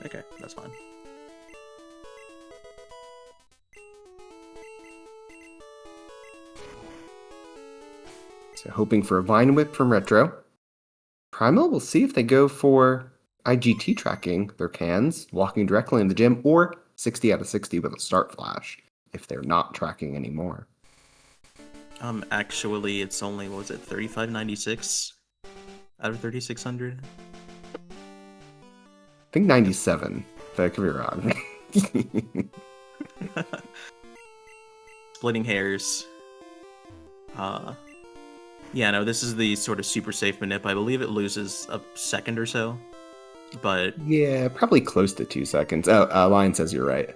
Okay, that's fine. So hoping for a Vine Whip from Retro. Primal will see if they go for IGT tracking their cans, walking directly in the gym, or 60 out of 60 with a Start Flash, if they're not tracking anymore. Actually, it's only, what was it, 3596 out of 3600? I think 97, but I could be wrong. Splitting hairs. Yeah, no, this is the sort of super safe manip. I believe it loses a second or so, but... Yeah, probably close to 2 seconds. Oh, Lion says you're right.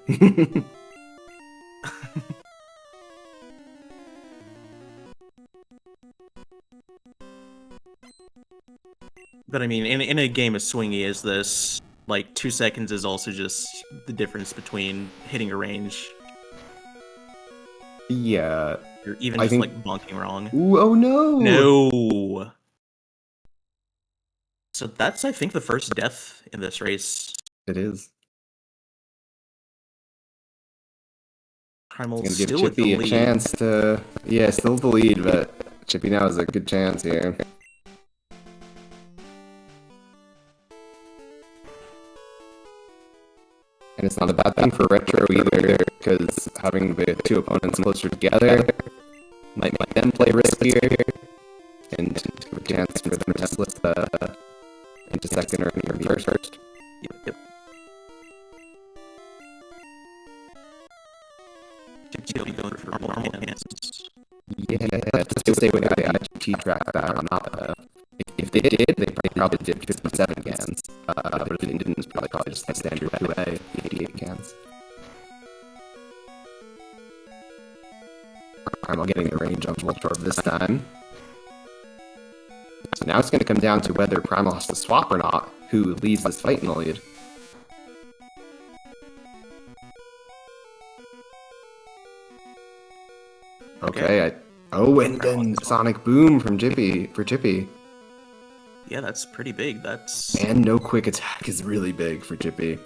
But I mean, in a game as swingy as this, like, 2 seconds is also just the difference between hitting a range. Yeah. Or even just, like, bonking wrong. Ooh, oh no! No! So that's, I think, the first death in this race. It is. Primal It's gonna give still with the Chippy a lead. chance to... Yeah, still the lead, but Chippy now has a good chance here. And it's not a bad thing for Retro either, because having the two opponents closer together might make them play riskier, and give a chance for them to slip into second or first. Yep. Chippy going for normal hands. Yeah, to stay with the IGT track that or not. If they did, they probably did 57 cans. But if they didn't, it's probably just like standard 2A, 88 cans. Primal getting the range on Voltorb this time. So now it's going to come down to whether Primal has to swap or not, who leads this fight in the lead. Okay, and then Sonic Boom from Chippy for Chippy. Yeah, that's pretty big. That's... And no quick attack is really big for Chippy.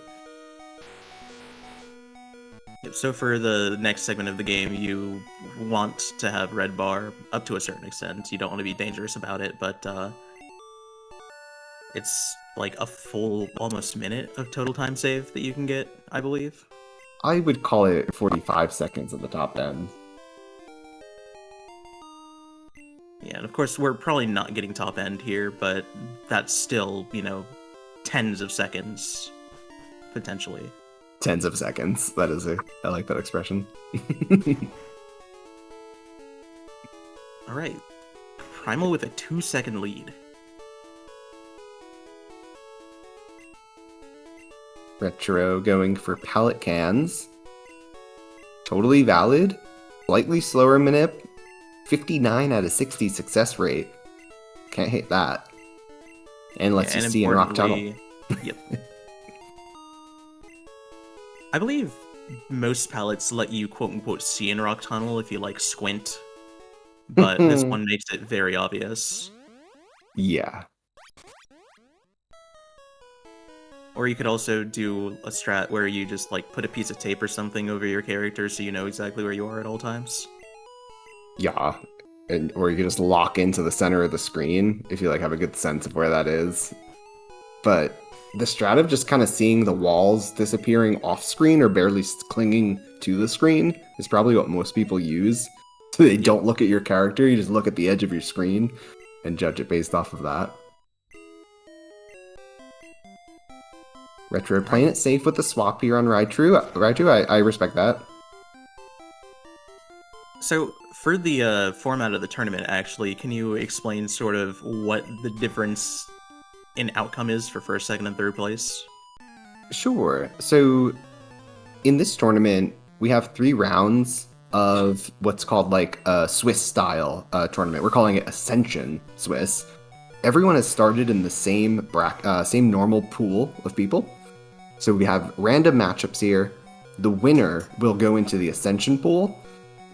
Yep, so for the next segment of the game, you want to have red bar up to a certain extent. You don't want to be dangerous about it, but it's like a full almost minute of total time save that you can get, I believe. I would call it 45 seconds at the top end. Yeah, and of course, we're probably not getting top end here, but that's still, you know, tens of seconds, potentially. Tens of seconds. That is I like that expression. Alright. Primal with a 2-second lead. Retro going for pallet cans. Totally valid. Slightly slower manip. 59 out of 60 success rate. Can't hit that. And lets you see in Rock Tunnel. Yep. I believe most palettes let you quote-unquote see in Rock Tunnel if you, like, squint, but this one makes it very obvious. Yeah. Or you could also do a strat where you just, like, put a piece of tape or something over your character so you know exactly where you are at all times. Yeah. Or you can just lock into the center of the screen if you like have a good sense of where that is. But the strat of just kind of seeing the walls disappearing off screen or barely clinging to the screen is probably what most people use. So they don't look at your character, you just look at the edge of your screen and judge it based off of that. Retro, playing it safe with the swap here on Raichu, I respect that. So, for the format of the tournament, actually, can you explain sort of what the difference in outcome is for first, second, and third place? Sure. So, in this tournament, we have 3 rounds of what's called like a Swiss-style tournament. We're calling it Ascension Swiss. Everyone has started in the same same normal pool of people. So we have random matchups here. The winner will go into the Ascension pool,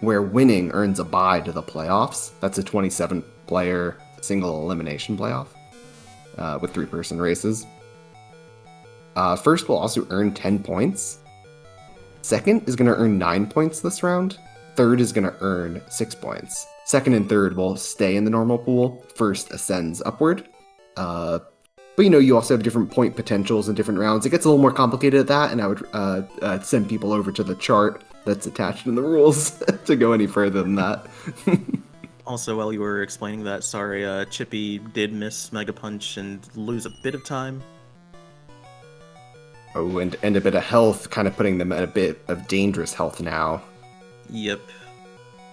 where winning earns a bye to the playoffs. That's a 27-player single elimination playoff with 3-person races. First will also earn 10 points. Second is going to earn 9 points this round. Third is going to earn 6 points. Second and third will stay in the normal pool. First ascends upward. But you also have different point potentials in different rounds. It gets a little more complicated at that, and I would send people over to the chart that's attached in the rules to go any further than that. Also, while you were explaining that, sorry, Chippy did miss Mega Punch and lose a bit of time. Oh, and a bit of health, kind of putting them at a bit of dangerous health now. Yep.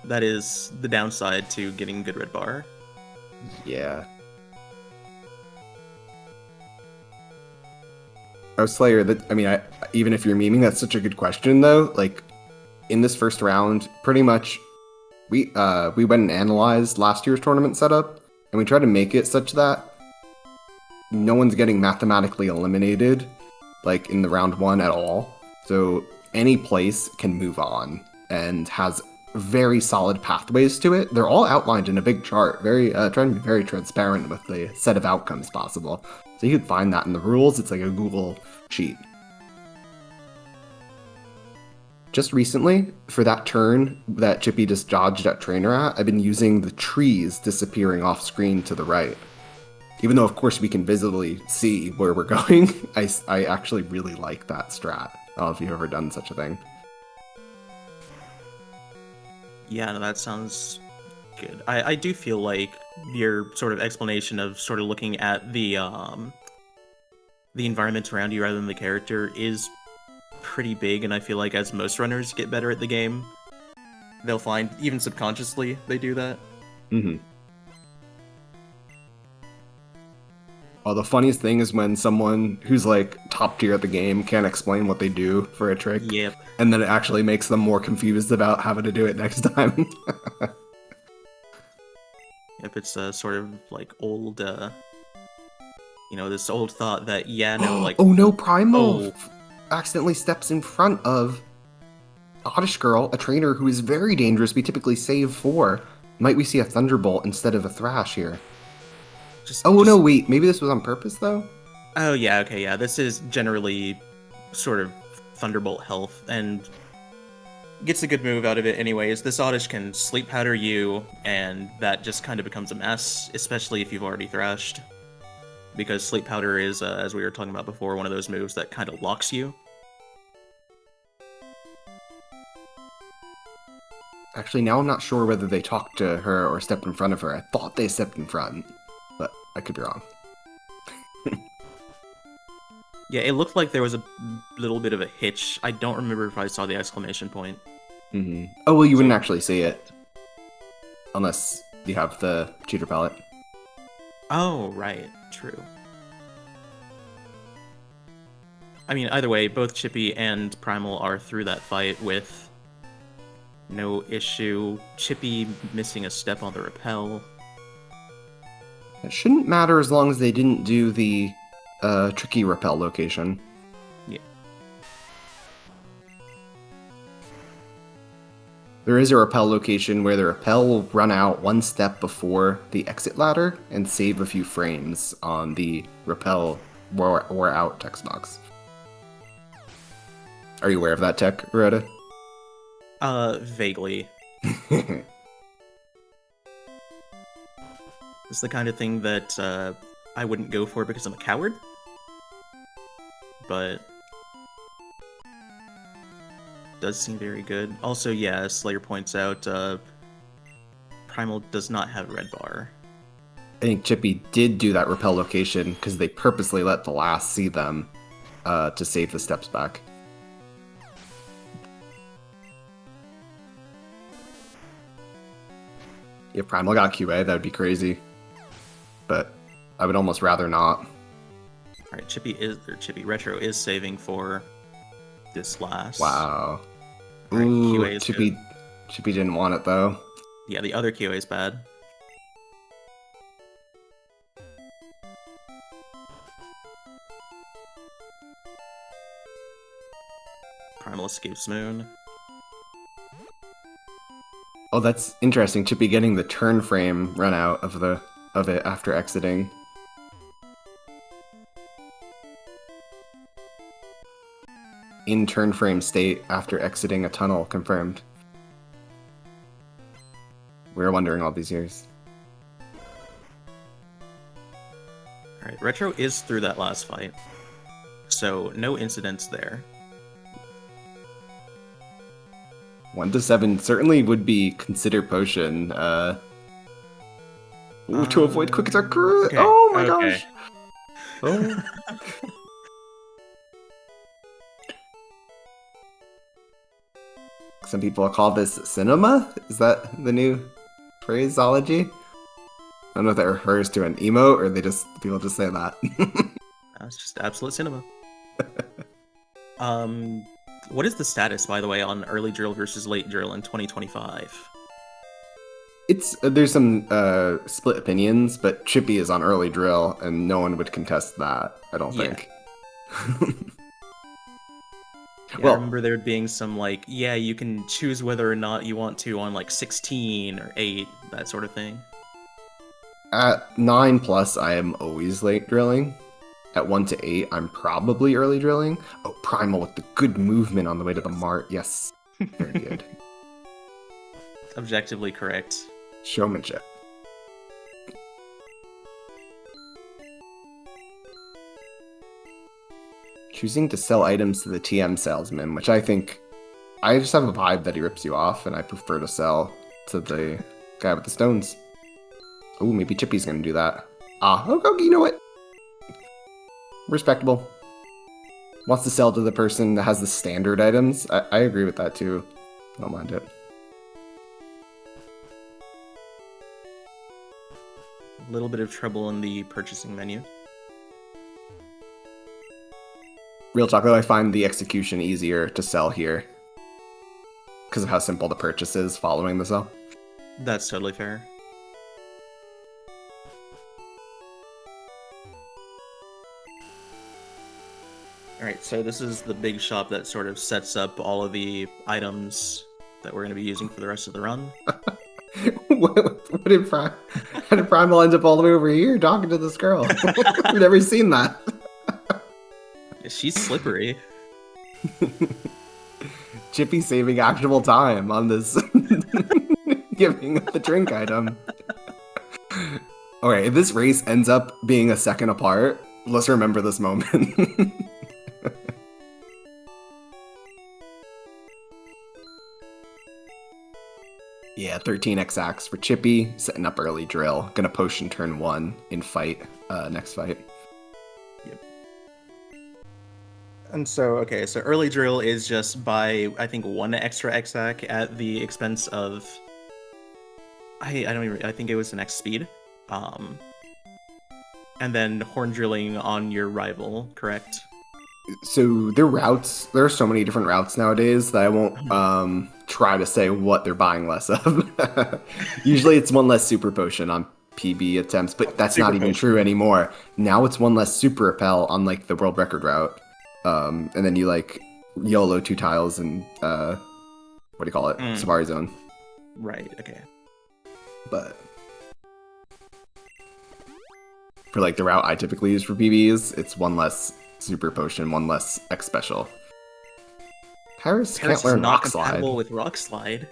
That is the downside to getting good red bar. Yeah. Oh, Slayer, even if you're memeing, that's such a good question, though. Like, in this first round, pretty much, we went and analyzed last year's tournament setup, and we tried to make it such that no one's getting mathematically eliminated, like, in the round 1 at all. So any place can move on and has very solid pathways to it. They're all outlined in a big chart, trying to be very transparent with the set of outcomes possible. So you could find that in the rules. It's like a Google sheet. Just recently, for that turn that Chippy just dodged at Trainer at, I've been using the trees disappearing off screen to the right. Even though, of course, we can visibly see where we're going, I actually really like that strat. I don't know if you've ever done such a thing. Yeah, no, that sounds good. I do feel like your sort of explanation of sort of looking at the environment around you rather than the character is pretty big, and I feel like as most runners get better at the game, they'll find, even subconsciously, they do that. Mm-hmm. Oh, the funniest thing is when someone who's like top tier at the game can't explain what they do for a trick. Yep. And then it actually makes them more confused about having to do it next time. Yep, it's sort of like old, this old thought that, like... Oh no, Primal accidentally steps in front of Oddish Girl, a trainer who is very dangerous. We typically save for. Might we see a Thunderbolt instead of a Thrash here? No, wait. Maybe this was on purpose, though? Oh, yeah, okay, yeah. This is generally sort of Thunderbolt health, and gets a good move out of it anyways. This Oddish can Sleep Powder you, and that just kind of becomes a mess, especially if you've already Thrashed. Because Sleep Powder is, as we were talking about before, one of those moves that kind of locks you. Actually, now I'm not sure whether they talked to her or stepped in front of her. I thought they stepped in front, but I could be wrong. Yeah, it looked like there was a little bit of a hitch. I don't remember if I saw the exclamation point. Mm-hmm. Oh, well, you wouldn't actually see it. Unless you have the cheater palette. Oh, right. True. I mean, either way, both Chippy and Primal are through that fight with no issue. Chippy missing a step on the repel. It shouldn't matter as long as they didn't do the tricky repel location. Yeah. There is a repel location where the repel will run out one step before the exit ladder and save a few frames on the repel wore out text box. Are you aware of that tech, Loretta? Vaguely. It's the kind of thing that I wouldn't go for because I'm a coward. But does seem very good. Also, yeah, Slayer points out, Primal does not have a red bar. I think Chippy did do that repel location because they purposely let the last see them to save the steps back. If Primal got QA, that would be crazy. But I would almost rather not. Alright, Chippy Retro is saving for this last. Wow. Right, Ooh, QA is Chippy didn't want it though. Yeah, the other QA is bad. Primal escapes Moon. Oh, that's interesting. Chippy getting the turn frame run out of it after exiting. In turn frame state after exiting a tunnel, confirmed. We were wondering all these years. Alright, Retro is through that last fight. So, no incidents there. 1 to 7 certainly would be consider potion. To avoid quick attack. Okay, Oh my okay. gosh. Oh. Some people call this cinema. Is that the new phraseology? I don't know if that refers to an emote or people just say that. That's just absolute cinema. What is the status, by the way, on early drill versus late drill in 2025? There's some split opinions, but Chippy is on early drill, and no one would contest that. I don't think. Yeah, I remember there being some like, yeah, you can choose whether or not you want to on like 16 or 8, that sort of thing. At 9+, I am always late drilling. At 1 to 8, I'm probably early drilling. Oh, Primal with the good movement on the way to the mart. Yes, very good. Objectively correct. Showmanship. Choosing to sell items to the TM salesman, which I just have a vibe that he rips you off, and I prefer to sell to the guy with the stones. Ooh, maybe Chippy's gonna do that. Okay, you know what? Respectable. Wants to sell to the person that has the standard items. I agree with that too. I don't mind it. A little bit of trouble in the purchasing menu. Real talk though, I find the execution easier to sell here because of how simple the purchase is following the sell. That's totally fair. Alright, so this is the big shop that sort of sets up all of the items that we're going to be using for the rest of the run. What did how did Primal end up all the way over here talking to this girl? I've never seen that. She's slippery. Chippy saving actual time on this giving up the drink item. Okay, if this race ends up being a second apart, let's remember this moment. Yeah, 13x axe for Chippy, setting up early drill. Gonna potion turn 1 in fight, next fight. Yep. And so, okay, so early drill is just buy, I think, 1 extra exac at the expense of, I think it was an X speed. And then horn drilling on your rival, correct? So their routes, there are so many different routes nowadays that I won't try to say what they're buying less of. Usually it's 1 less super potion on PB attempts, but that's super not even true anymore. Now it's 1 less super repel on like the world record route. And then you like YOLO 2 tiles and what do you call it? Safari Zone. Right, okay. But for like the route I typically use for PBs, it's one less super potion, one less X special. Paris can't learn is not Rock Slide. compatible with Rock Slide.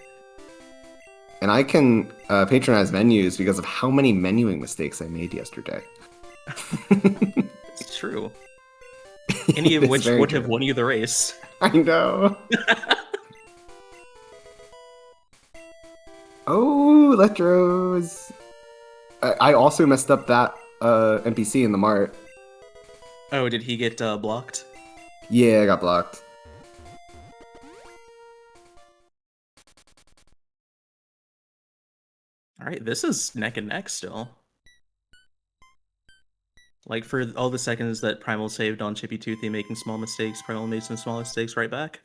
And I can patronize menus because of how many menuing mistakes I made yesterday. It's true. Any of which would have won you the race. I know. Oh, Letros. I also messed up that NPC in the mart. Oh, did he get blocked? Yeah, I got blocked. Alright, this is neck and neck still. Like, for all the seconds that Primal saved on Chippytoothy making small mistakes, Primal made some small mistakes right back.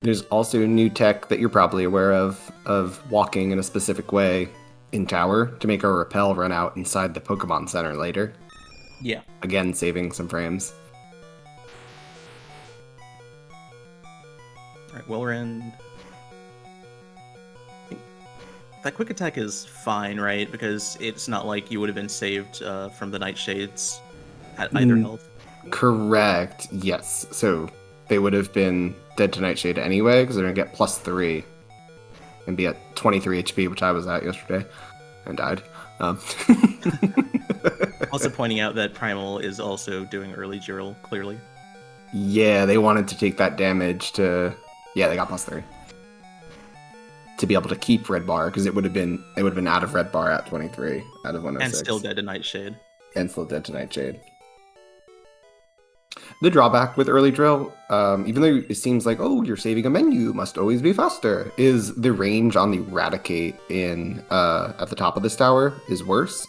There's also a new tech that you're probably aware of walking in a specific way in tower to make our repel run out inside the Pokemon Center later. Yeah. Again, saving some frames. Alright, Wilrend. That quick attack is fine, right? Because it's not like you would have been saved from the Nightshades at either health. Correct, yes. So they would have been dead to Nightshade anyway, because they're going to get +3 and be at 23 HP, which I was at yesterday, and died. Also pointing out that Primal is also doing early Jiral, clearly. Yeah, they wanted to take that damage to... Yeah, they got +3. To be able to keep Red Bar, because it would have been out of Red Bar at 23, out of 106. And still dead to Nightshade. And still dead to Nightshade. The drawback with early drill, even though it seems like, oh, you're saving a menu, must always be faster, is the range on the Eradicate in at the top of this tower is worse.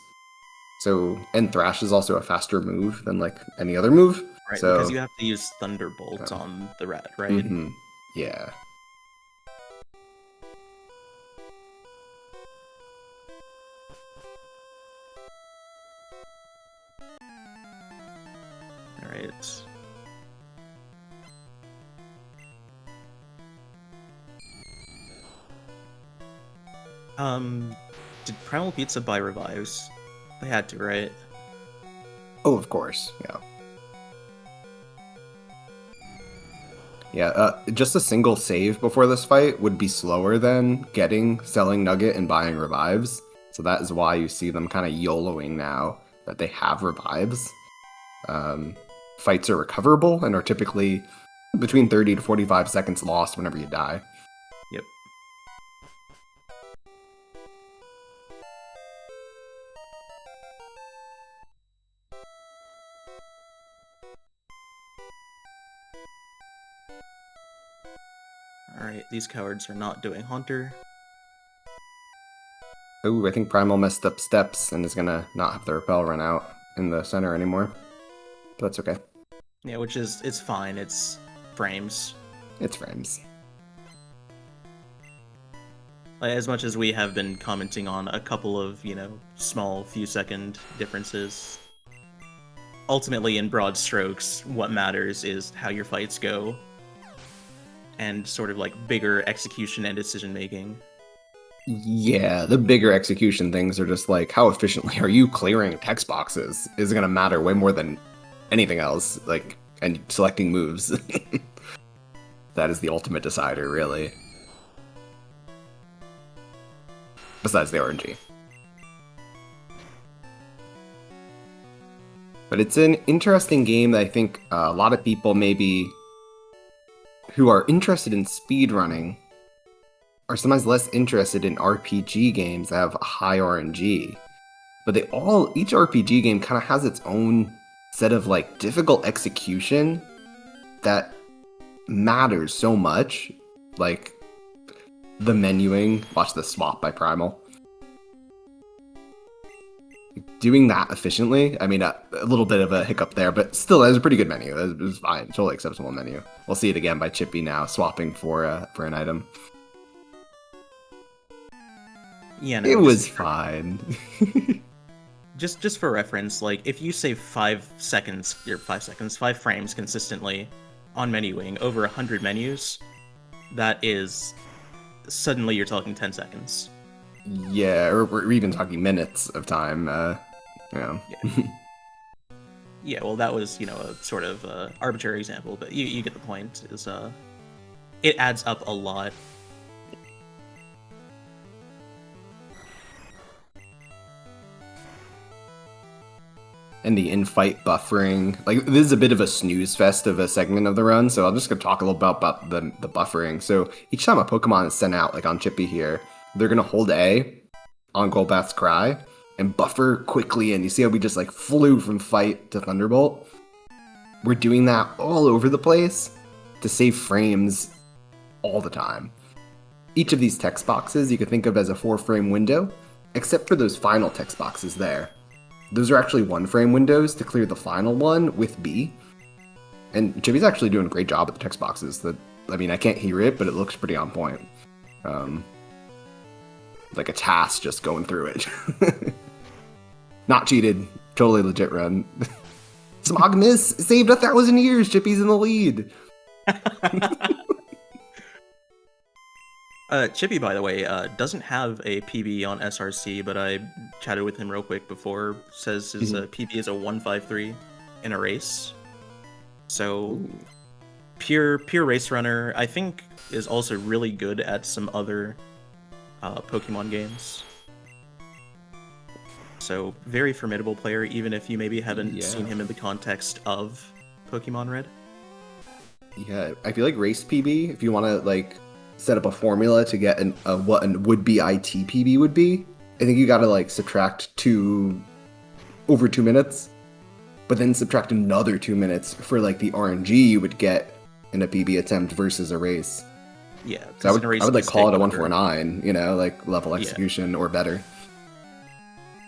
So, and Thrash is also a faster move than like any other move. Right, so, because you have to use Thunderbolt on the rat, right? Mm-hmm. Yeah. Alright. Did Primal Pizza buy revives? They had to, right? Oh, of course, yeah. Yeah, just a single save before this fight would be slower than selling Nugget and buying revives. So that is why you see them kind of YOLOing now that they have revives. Fights are recoverable and are typically between 30 to 45 seconds lost whenever you die. Yep. Alright, these cowards are not doing Haunter. Ooh, I think Primal messed up steps and is gonna not have the repel run out in the center anymore. But that's okay. Yeah, which is, it's fine, it's frames. It's frames. Like, as much as we have been commenting on a couple of, small few second differences, ultimately in broad strokes, what matters is how your fights go. And sort of like bigger execution and decision making. Yeah, the bigger execution things are just like, how efficiently are you clearing text boxes is going to matter way more than anything else, like, and selecting moves. That is the ultimate decider, really. Besides the RNG. But it's an interesting game that I think a lot of people maybe who are interested in speedrunning are sometimes less interested in RPG games that have high RNG. But each RPG game kind of has its own set of like difficult execution that matters so much. Like the menuing, watch the swap by Primal. Doing that efficiently, I mean, a little bit of a hiccup there, but still, that was a pretty good menu. It was fine, totally acceptable menu. We'll see it again by Chippy now, swapping for an item. Yeah, no, it was fine. just for reference, like if you save 5 seconds, or 5 seconds, 5 frames consistently on menuing over 100 menus, that is suddenly you're talking 10 seconds. Yeah, or we're even talking minutes of time. Yeah. Yeah, well, that was, a sort of arbitrary example, but you get the point. It adds up a lot. And the in-fight buffering. Like, this is a bit of a snooze fest of a segment of the run, so I'm just going to talk a little about the buffering. So each time a Pokemon is sent out, like on Chippy here, they're going to hold A on Golbath's Cry and buffer quickly, and you see how we just, like, flew from fight to Thunderbolt? We're doing that all over the place to save frames all the time. Each of these text boxes you could think of as a 4-frame window, except for those final text boxes there. Those are actually 1-frame windows to clear the final one with B. And Chippy's actually doing a great job at the text boxes. I mean, I can't hear it, but it looks pretty on point. Like a task just going through it. Not cheated. Totally legit run. Smogmas saved 1,000 years. Chippy's in the lead. Chippy, by the way, doesn't have a PB on SRC, but I chatted with him real quick before. Says his PB is a 153 in a race. So, pure race runner. I think is also really good at some other Pokemon games. So, very formidable player, even if you maybe haven't seen him in the context of Pokemon Red. Yeah, I feel like race PB, if you want to, like, set up a formula to get what an would-be IT PB would be, I think you gotta, like, subtract over 2 minutes, but then subtract another 2 minutes for, like, the RNG you would get in a PB attempt versus a race. Yeah, so I would like call it a 149, like level execution or better.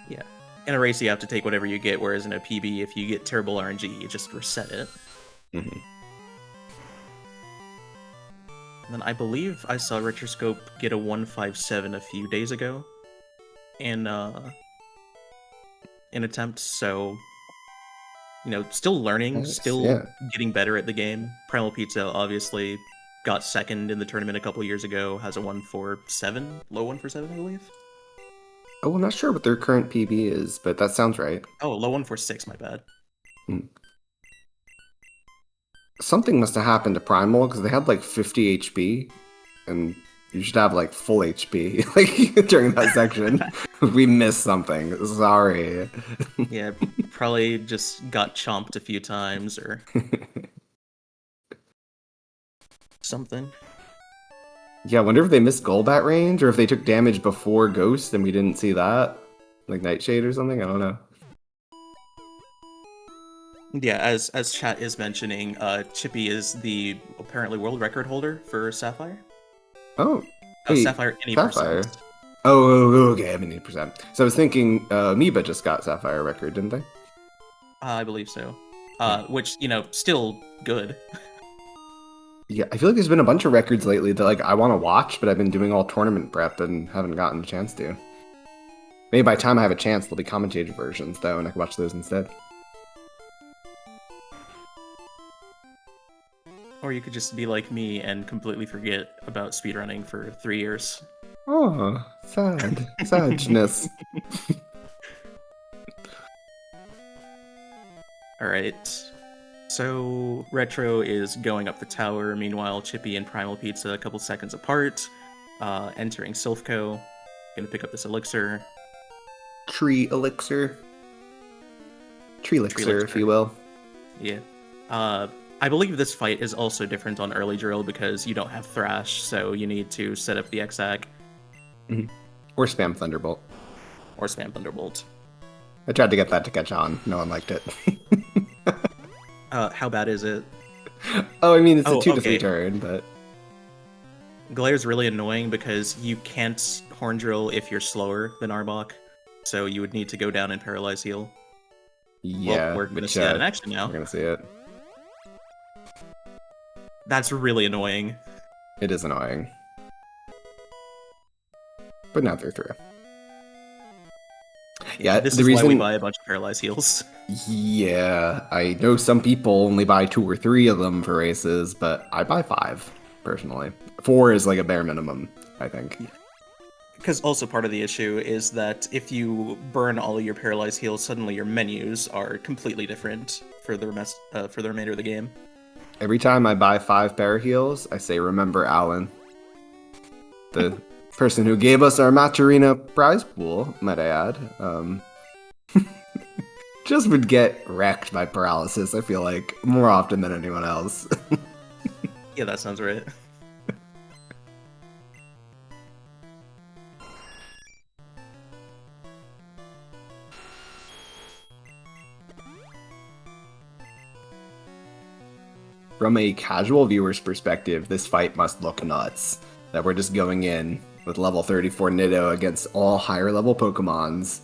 Yeah, in a race you have to take whatever you get, whereas in a PB, if you get terrible RNG, you just reset it. Mm-hmm. And then I believe I saw LeRetroscope get a 157 a few days ago in attempts, so still learning, getting better at the game. Primal Pizza obviously got second in the tournament a couple years ago, has a 147, low 147, I believe. Oh, I'm not sure what their current PB is, but that sounds right. Oh, low 146, my bad. Something must have happened to Primal, because they had like 50 HP, and you should have like full HP like during that section. We missed something. Sorry. Yeah, probably just got chomped a few times or something. Yeah, I wonder if they missed Golbat range, or if they took damage before Ghost and we didn't see that. Like Nightshade or something? I don't know. Yeah, as chat is mentioning, Chippy is the apparently world record holder for Sapphire. Oh, Sapphire any percent. Oh, okay, I mean 8%. So I was thinking Amoeba just got Sapphire record, didn't they? I believe so. Which, still good. Yeah, I feel like there's been a bunch of records lately that like I want to watch, but I've been doing all tournament prep and haven't gotten a chance to. Maybe by the time I have a chance, there'll be commentated versions though, and I can watch those instead. Or you could just be like me and completely forget about speedrunning for 3 years. Oh, sad. Sadness. Alright. So, Retro is going up the tower. Meanwhile, Chippy and Primal Pizza a couple seconds apart. Entering Silphco. Gonna pick up this elixir. Tree elixir, if you will. Yeah. I believe this fight is also different on early drill because you don't have Thrash, so you need to set up the Exact. Mm-hmm. Or spam Thunderbolt. I tried to get that to catch on. No one liked it. How bad is it? Oh, I mean, it's a 2 to 3 turn, but... Glare's really annoying because you can't Horn Drill if you're slower than Arbok, so you would need to go down and Paralyze Heal. Yeah, well, we're going to see that in action now. We're going to see it. That's really annoying. It is annoying. But now they're through. Yeah, This the is why we reason. buy a bunch of paralyzed heals. Yeah, I know some people only buy 2 or 3 of them for races, but I buy 5 personally. 4 is like a bare minimum, I think. Because also part of the issue is that if you burn all of your paralyzed heals, suddenly your menus are completely different for the remainder of the game. Every time I buy 5 para heals, I say, "Remember Alan, the person who gave us our match arena prize pool." Might I add? Just would get wrecked by paralysis. I feel like more often than anyone else. Yeah, that sounds right. From a casual viewer's perspective, this fight must look nuts. That we're just going in with level 34 Nido against all higher level Pokemons.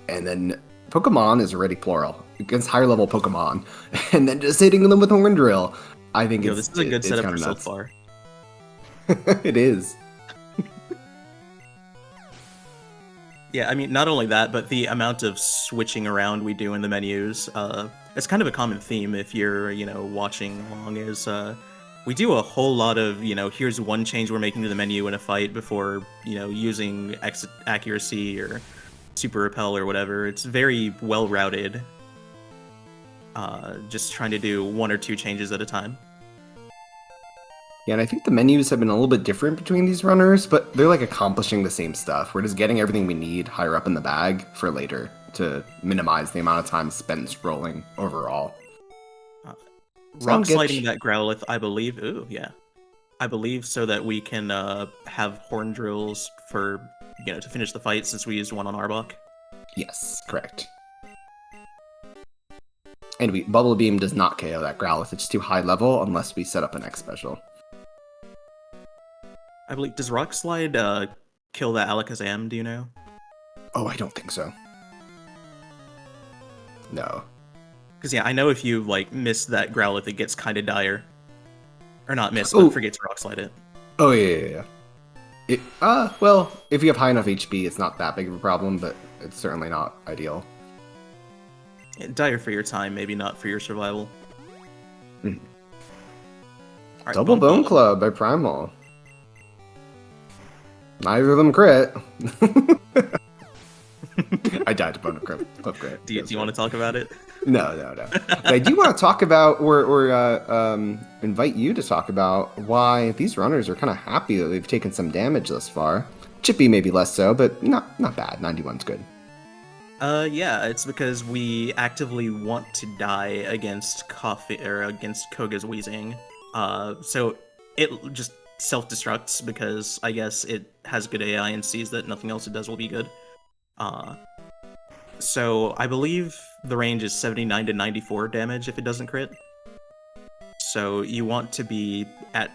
And then Pokemon is already plural. Against higher level Pokemon. And then just hitting them with Horn Drill. I think Yo, this is a good setup kind for of so nuts. far. It is. Yeah, I mean, not only that, but the amount of switching around we do in the menus, it's kind of a common theme if you're, watching along, is we do a whole lot of, here's one change we're making to the menu in a fight before, using accuracy or super repel or whatever. It's very well routed, just trying to do 1 or 2 changes at a time. Yeah, and I think the menus have been a little bit different between these runners, but they're like accomplishing the same stuff. We're just getting everything we need higher up in the bag for later to minimize the amount of time spent scrolling overall. Rock sliding that Growlithe, I believe. Ooh, yeah. I believe so that we can have Horn Drills for, to finish the fight since we used one on Arbok. Yes, correct. And Bubble Beam does not KO that Growlithe. It's too high level unless we set up an X special. I believe, does Rock Slide kill that Alakazam, do you know? Oh, I don't think so. No. Because, yeah, I know if you, miss that Growlithe, it gets kind of dire. Or not miss, but forget to Rock Slide it. Oh, yeah. Well, if you have high enough HP, it's not that big of a problem, but it's certainly not ideal. Dire for your time, maybe not for your survival. Mm. Right, Double Bone Club by Primal. Neither of them crit. I died to Bone Club crit. Do you want to talk about it? No. But I do want to talk about, or invite you to talk about why these runners are kind of happy that they've taken some damage thus far. Chippy maybe less so, but not bad. 91's good. Yeah, it's because we actively want to die against against Koga's wheezing. So it just self-destructs because I guess it has good AI and sees that nothing else it does will be good. So I believe the range is 79 to 94 damage if it doesn't crit. So you want to be at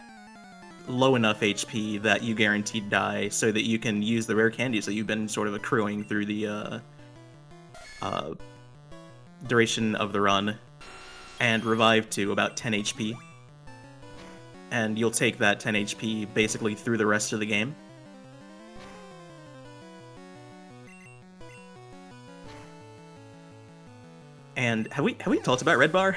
low enough HP that you guaranteed die so that you can use the rare candies that you've been sort of accruing through the duration of the run and revive to about 10 HP. And you'll take that 10 HP basically through the rest of the game. And have we talked about Red Bar?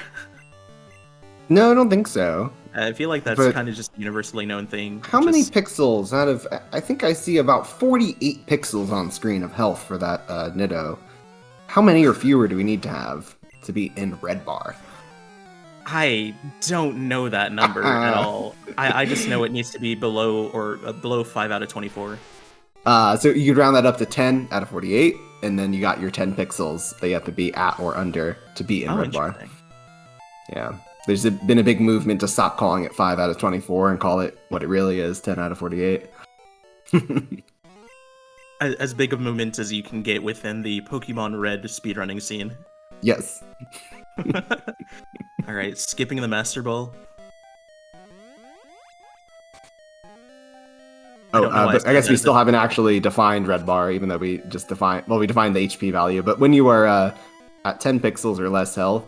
No, I don't think so. I feel like that's kind of just a universally known thing. How many pixels out of... I think I see about 48 pixels on screen of health for that Nido. How many or fewer do we need to have to be in Red Bar? I don't know that number at all. I just know it needs to be below 5 out of 24. So you could round that up to 10 out of 48, and then you got your 10 pixels that you have to be at or under to be in Red Bar. Yeah. There's been a big movement to stop calling it 5 out of 24 and call it what it really is, 10 out of 48. As big of movement as you can get within the Pokemon Red speedrunning scene. Yes. Alright, skipping the Master Ball. But I guess we still haven't actually defined Red Bar, even though we just defined the HP value. But when you are at 10 pixels or less health,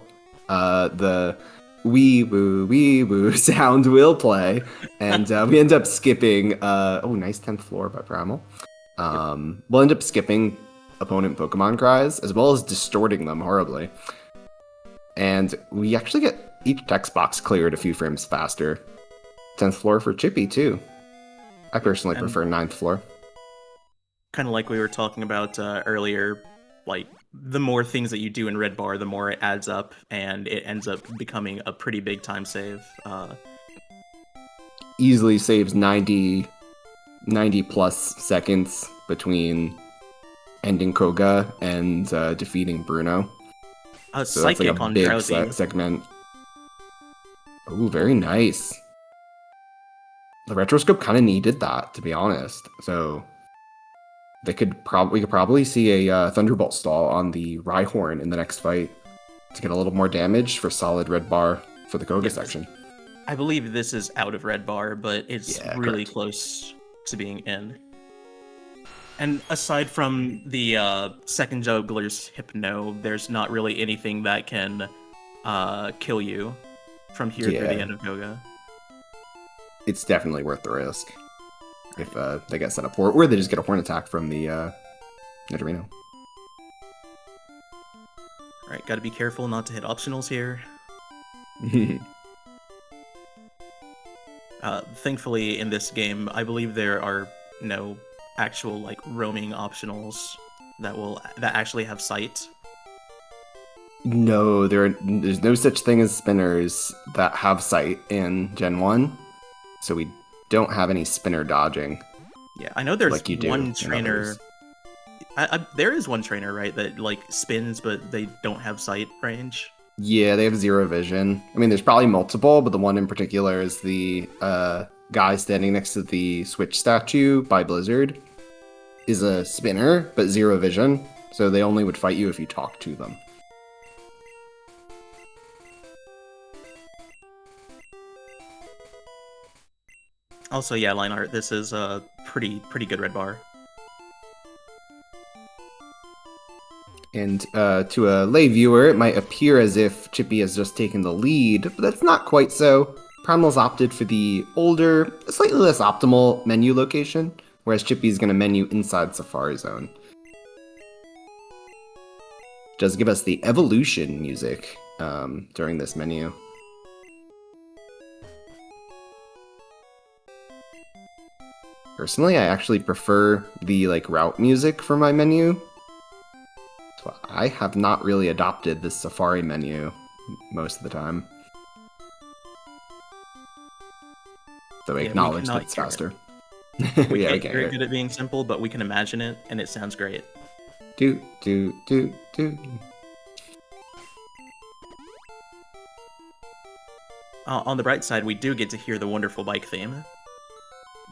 the wee woo sound will play, and we end up skipping. Nice 10th floor by Primal. We'll end up skipping opponent Pokemon cries, as well as distorting them horribly. And we actually get each text box cleared a few frames faster. 10th floor for Chippy, too. I personally prefer 9th floor. Kind of like we were talking about earlier, like, the more things that you do in Red Bar, the more it adds up, and it ends up becoming a pretty big time save. Easily saves 90 plus seconds between ending Koga and defeating Bruno. A So that's psychic like a on big Drowsy. segment. Ooh, very nice. The Retroscope kind of needed that, to be honest. So we could probably see a Thunderbolt stall on the Rhyhorn in the next fight to get a little more damage for solid Red Bar for the Koga section. I believe this is out of Red Bar, but it's really correct. close to being in. And aside from the second juggler's Hypno, there's not really anything that can kill you from here through the end of Koga. It's definitely worth the risk if they get set up for it, or they just get a Horn attack from the Nidorino. Alright, gotta be careful not to hit optionals here. Thankfully, in this game, I believe there are no actual like roaming optionals that actually have sight. No, there's no such thing as spinners that have sight in Gen 1, so we don't have any spinner dodging. Yeah, I know there's like you do one trainer. There is one trainer, right, that like spins, but they don't have sight range. Yeah, they have zero vision. I mean, there's probably multiple, but the one in particular is the guy standing next to the Switch statue by Blizzard. Is a spinner, but zero vision, so they only would fight you if you talk to them. Also, yeah, line art. This is a pretty good Red Bar. And to a lay viewer, it might appear as if Chippy has just taken the lead, but that's not quite so. Primal's opted for the older, slightly less optimal menu location, whereas Chippy's going to menu inside Safari Zone. Does give us the evolution music during this menu. Personally, I actually prefer the route music for my menu. So I have not really adopted this Safari menu most of the time. So I acknowledge that it's faster. We can't hear it good at being simple, but we can imagine it, and it sounds great. Do, do, do, do. On the bright side, we do get to hear the wonderful bike theme,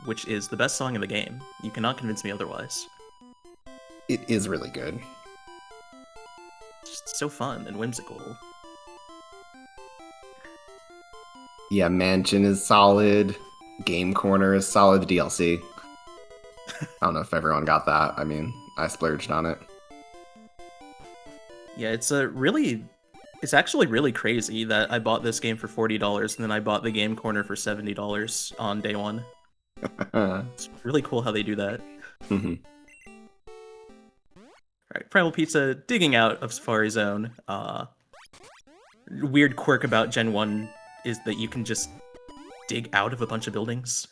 which is the best song in the game. You cannot convince me otherwise. It is really good. Just so fun and whimsical. Yeah, Mansion is solid. Game Corner is solid. The DLC. I don't know if everyone got that. I mean, I splurged on it. Yeah, it's actually really crazy that I bought this game for $40 and then I bought the Game Corner for $70 on day one. It's really cool how they do that. Mm-hmm. Alright, Primal Pizza digging out of Safari Zone. Weird quirk about Gen 1 is that you can just dig out of a bunch of buildings.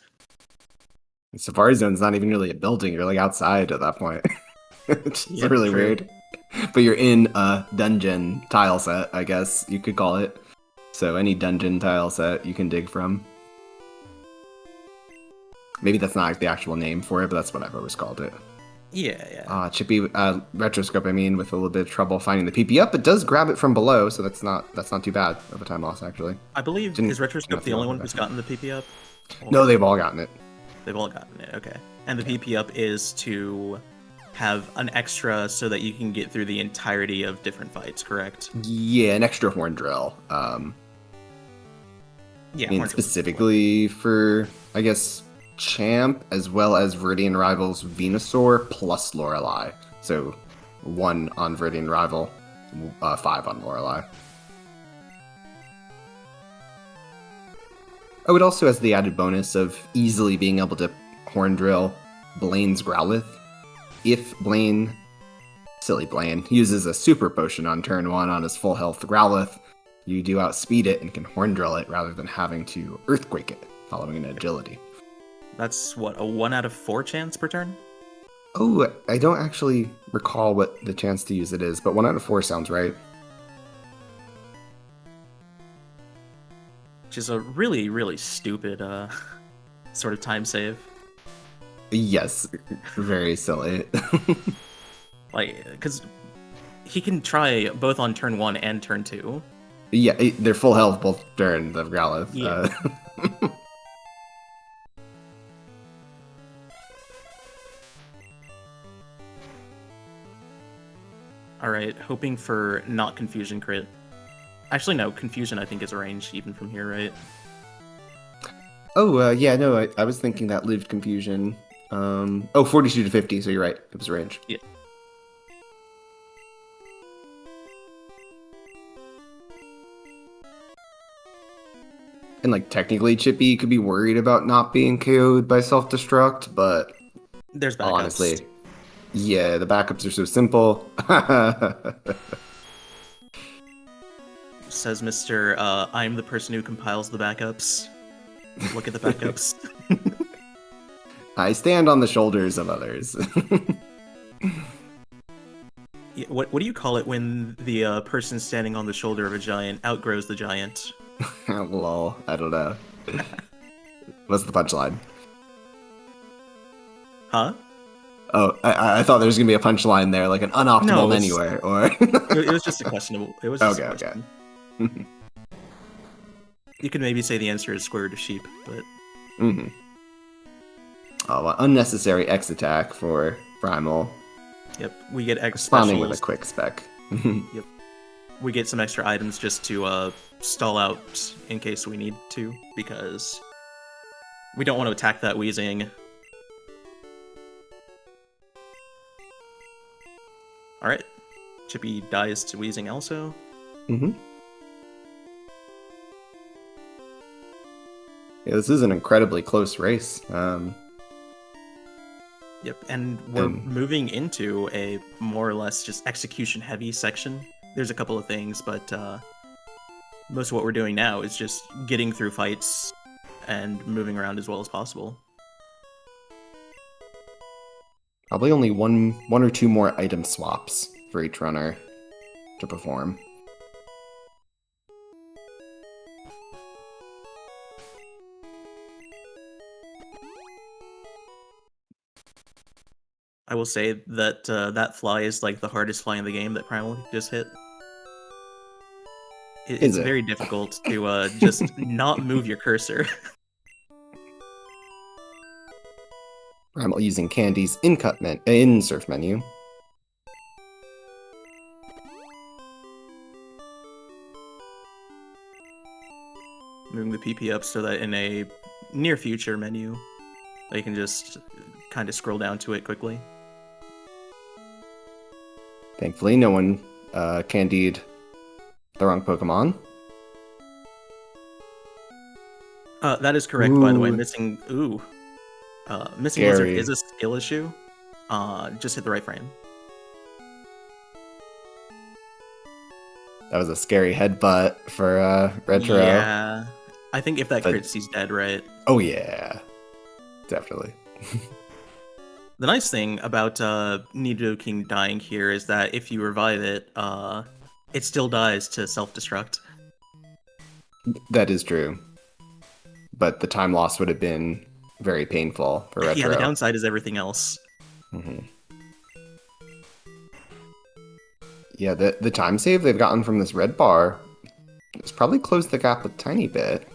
Safari Zone's not even really a building, you're outside at that point. It's really weird. But you're in a dungeon tile set, I guess you could call it. So any dungeon tile set you can dig from. Maybe that's not the actual name for it, but that's what I've always called it. Yeah. Chippy Retroscope, with a little bit of trouble finding the PP up, but does grab it from below, so that's not too bad of a time loss, actually. I believe, is Retroscope the only one who's gotten the PP up? No, they've all gotten it. They've all gotten it, okay. And the PP up is to have an extra so that you can get through the entirety of different fights, correct? Yeah, an extra horn drill. Specifically for, I guess, Champ, as well as Viridian Rival's Venusaur plus Lorelei. So 1 on Viridian Rival, 5 on Lorelei. Oh, it also has the added bonus of easily being able to horn drill Blaine's Growlithe if Blaine Silly Blaine uses a super potion on turn 1 on his full health Growlithe. You do outspeed it and can Horn Drill it rather than having to Earthquake it, following an agility. That's what, a 1 out of 4 chance per turn? Oh, I don't actually recall what the chance to use it is, but 1 out of 4 sounds right. Which is a really, really stupid sort of time save. Yes, very silly. Like, because he can try both on turn 1 and turn 2. Yeah, they're full health both turns of Growlithe. Yeah. Alright, hoping for not Confusion crit. Actually, no, Confusion I think is a range even from here, right? Oh, yeah, no, I was thinking that lived Confusion. 42 to 50, so you're right. It was range. Yeah. And, like, technically, Chippy could be worried about not being KO'd by self-destruct, but... There's backups. Honestly, yeah, the backups are so simple. Says Mr. I'm the person who compiles the backups. Look at the backups. I stand on the shoulders of others. Yeah, what do you call it when the person standing on the shoulder of a giant outgrows the giant? Lol, I don't know. What's the punchline? Huh? Oh, I thought there was gonna be a punchline there, like an unoptimal anywhere, or... It was just a questionable. It was just okay. You could maybe say the answer is square root of sheep, but... Mm-hmm. Oh, well, unnecessary X attack for Primal. Yep, we get X Responding specials. with a quick spec. Yep. We get some extra items just to stall out in case we need to, because we don't want to attack that Weezing. Alright. Chippy dies to Weezing also. Mm-hmm. Yeah, this is an incredibly close race. Yep, and we're moving into a more or less just execution-heavy section. There's a couple of things, but most of what we're doing now is just getting through fights and moving around as well as possible. Probably only one or two more item swaps for each runner to perform. I will say that that fly is like the hardest fly in the game that Primal just hit. It's very difficult to just not move your cursor. Primal using candies in surf menu. Moving the PP up so that in a near future menu, they can just kind of scroll down to it quickly. Thankfully, no one candied the wrong Pokemon. That is correct, by the way. Missing Lizard is a skill issue. Just hit the right frame. That was a scary headbutt for Retro. Yeah. I think if that crits, he's dead, right? Oh, yeah. Definitely. The nice thing about Nidoking dying here is that if you revive it, it still dies to self-destruct. That is true. But the time loss would have been very painful for Retro. Yeah, the downside is everything else. Mm-hmm. Yeah, the time save they've gotten from this red bar has probably closed the gap a tiny bit.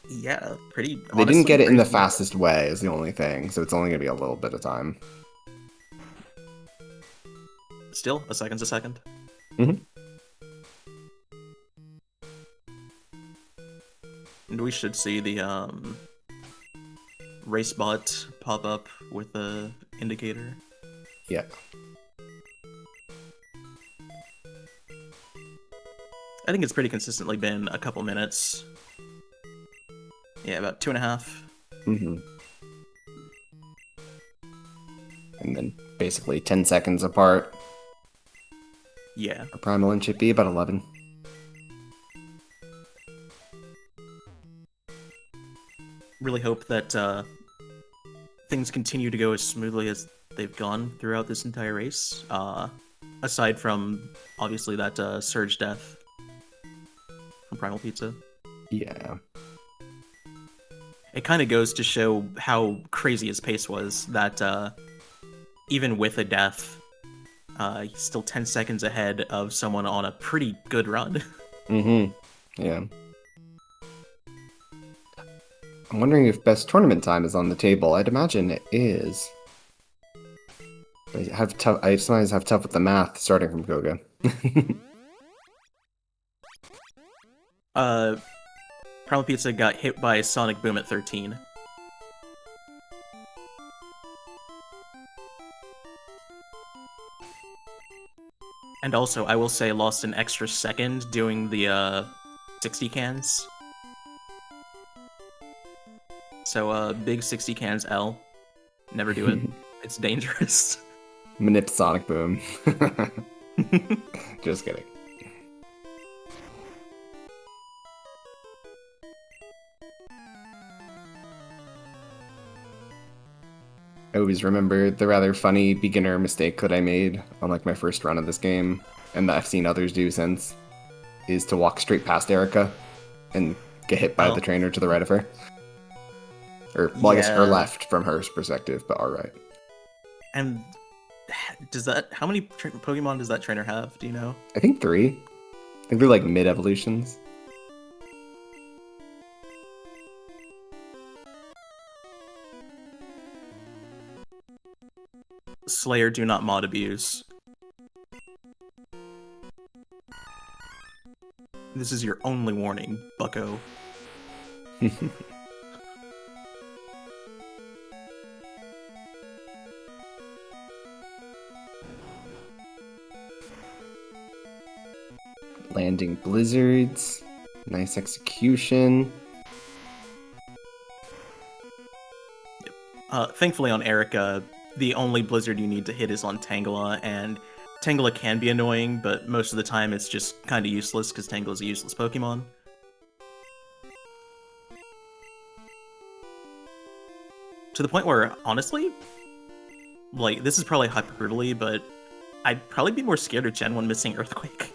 Yeah, pretty. They didn't get it in the fastest way is the only thing, so it's only going to be a little bit of time. Still, a second's a second. Mm-hmm. And we should see the race bot pop up with the indicator. Yeah. I think it's pretty consistently been a couple minutes. Yeah, about 2.5. Mm-hmm. And then basically 10 seconds apart. Yeah. For Primal and Chippy, about 11. Really hope that things continue to go as smoothly as they've gone throughout this entire race. Aside from, obviously, that surge death from Primal Pizza. Yeah. It kind of goes to show how crazy his pace was, that even with a death, he's still 10 seconds ahead of someone on a pretty good run. Yeah. I'm wondering if best tournament time is on the table. I'd imagine it is. I sometimes have tough with the math starting from Koga. Primal Pizza got hit by Sonic Boom at 13. And also, I will say, lost an extra second doing the 60 cans. So, big 60 cans L. Never do it. It's dangerous. Manip Sonic Boom. Just kidding. I always remember the rather funny beginner mistake that I made on like my first run of this game, and that I've seen others do since, is to walk straight past Erica and get hit by the trainer to the right of her. Or, well, I guess her left from her perspective, but our right. And how many Pokemon does that trainer have? Do you know? I think 3. I think they're like mid-evolutions. Slayer, do not mod abuse. This is your only warning, bucko. Landing blizzards. Nice execution. Thankfully on Erica, the only blizzard you need to hit is on Tangela, and Tangela can be annoying, but most of the time it's just kind of useless because Tangela's a useless Pokemon. To the point where, honestly, like, this is probably hyperbole, but I'd probably be more scared of Gen 1 missing Earthquake.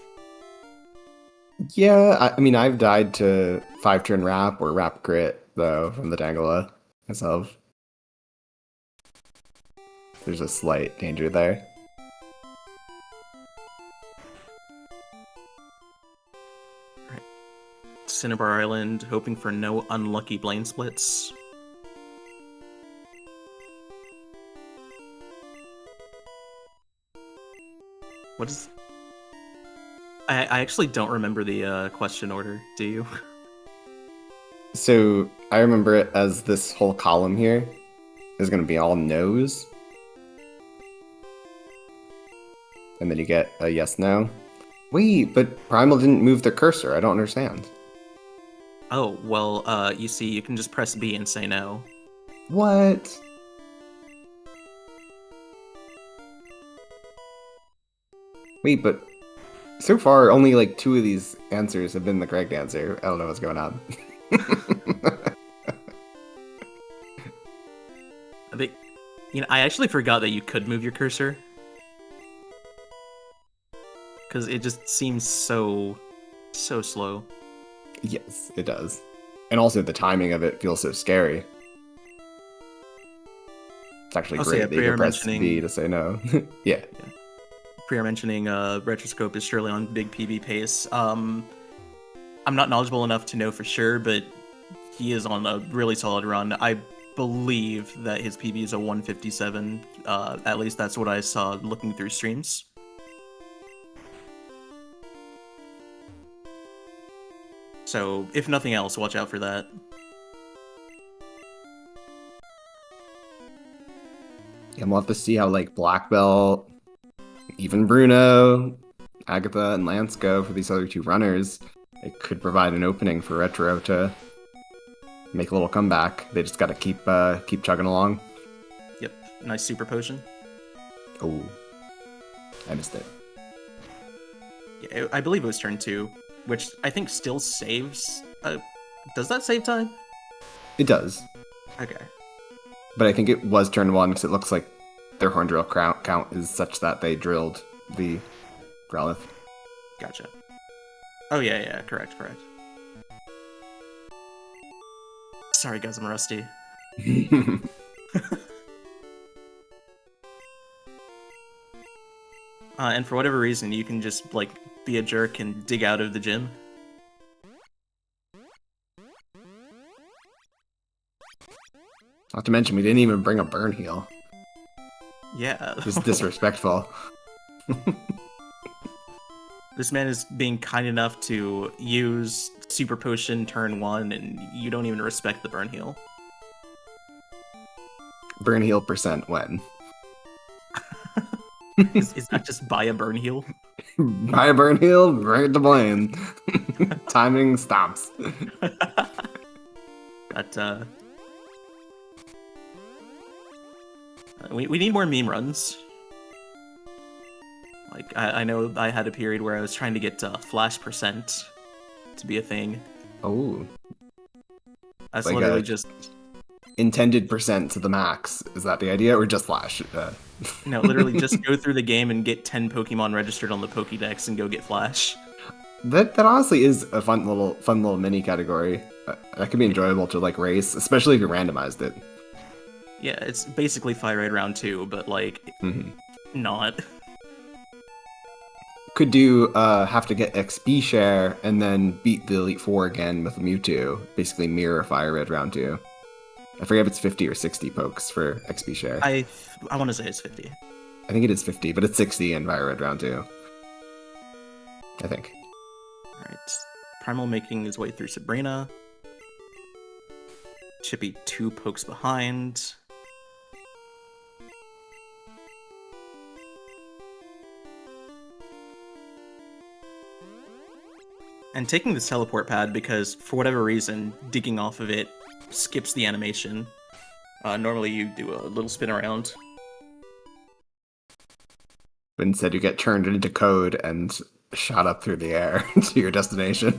Yeah, I mean, I've died to 5-turn Wrap or Wrap Crit, though, from the Tangela myself. There's a slight danger there. Alright. Cinnabar Island, hoping for no unlucky Blaine splits. What is... I actually don't remember the question order, do you? So, I remember it as this whole column here is going to be all no's. And then you get a yes, no. Wait, but Primal didn't move the cursor. I don't understand. Oh, well, you see, you can just press B and say no. What? Wait, but so far, only like 2 of these answers have been the correct answer. I don't know what's going on. I actually forgot that you could move your cursor. Because it just seems so slow. Yes, it does. And also the timing of it feels so scary. It's actually great that you can press B to say no. Yeah. Prior mentioning Retroscope is surely on big PB pace. I'm not knowledgeable enough to know for sure, but he is on a really solid run. I believe that his PB is a 157. At least that's what I saw looking through streams. So, if nothing else, watch out for that. Yeah, we'll have to see how, like, Black Belt, even Bruno, Agatha, and Lance go for these other 2 runners. It could provide an opening for Retro to make a little comeback. They just gotta keep chugging along. Yep, nice super potion. Oh, I missed it. Yeah, I believe it was turn 2, which I think still saves. Does that save time? It does. Okay. But I think it was turn 1 because it looks like their horn drill count is such that they drilled the Growlithe. Gotcha. Oh, yeah, correct. Sorry, guys, I'm rusty. And for whatever reason, you can just, like, be a jerk and dig out of the gym. Not to mention, we didn't even bring a burn heal. Yeah. Just disrespectful. This man is being kind enough to use Super Potion turn 1, and you don't even respect the burn heal. Burn heal percent when? Is that just buy a burn heal? Buy a burn heal, bring it to Blaine. Timing stops. But, we need more meme runs. Like, I know I had a period where I was trying to get flash percent to be a thing. Oh. That's like literally just... Intended percent to the max. Is that the idea? Or just flash? No, literally just go through the game and get 10 Pokemon registered on the Pokédex and go get flash. That honestly is a fun little mini category. That could be enjoyable to like race, especially if you randomized it. Yeah, it's basically Fire Red Round 2, but like, not. Could do have to get XP share and then beat the Elite Four again with Mewtwo. Basically mirror Fire Red Round 2. I forget if it's 50 or 60 pokes for XP share. I want to say it's 50. I think it is 50, but it's 60 in Fire Red Round 2. I think. Alright. Primal making his way through Sabrina. Chippy 2 pokes behind. And taking this teleport pad because, for whatever reason, digging off of it skips the animation. Normally you do a little spin around. But instead you get turned into code and shot up through the air to your destination.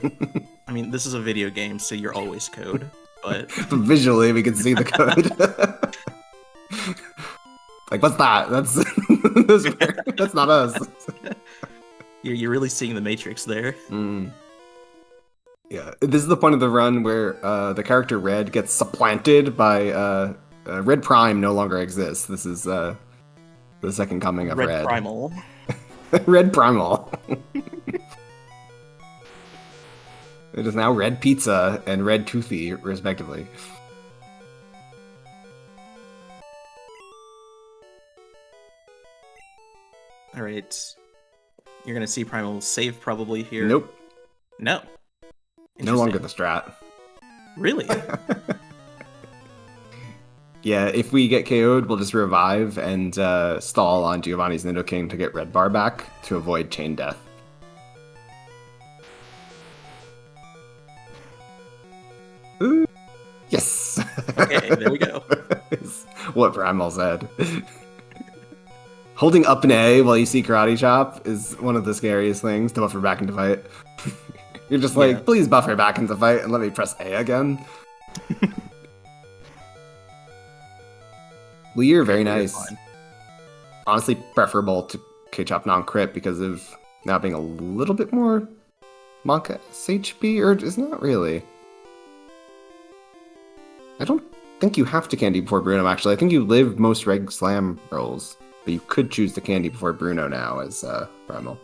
I mean, this is a video game, so you're always code, but... Visually we can see the code. Like, what's that? That's not us. You're really seeing the Matrix there. Yeah, this is the point of the run where the character Red gets supplanted by Red Prime no longer exists. This is the second coming of Red. Red Primal. Red Primal. It is now Red Pizza and Red Toothy, respectively. Alright. You're gonna see Primal save probably here. Nope. No. No longer the strat. Really? Yeah, if we get KO'd, we'll just revive and stall on Giovanni's Nidoking to get Red Bar back to avoid chain death. Ooh. Yes! Okay, there we go. What Primal said. Holding up an A while you see Karate Chop is one of the scariest things to buffer back into fight. You're just like, please buffer back into fight and let me press A again. Leer, very nice. Honestly, preferable to K-Chop non-crit because of now being a little bit more Monka HP, or is not really. I don't think you have to candy before Bruno, actually. I think you live most Reg Slam rolls, but you could choose the candy before Bruno now as Primal.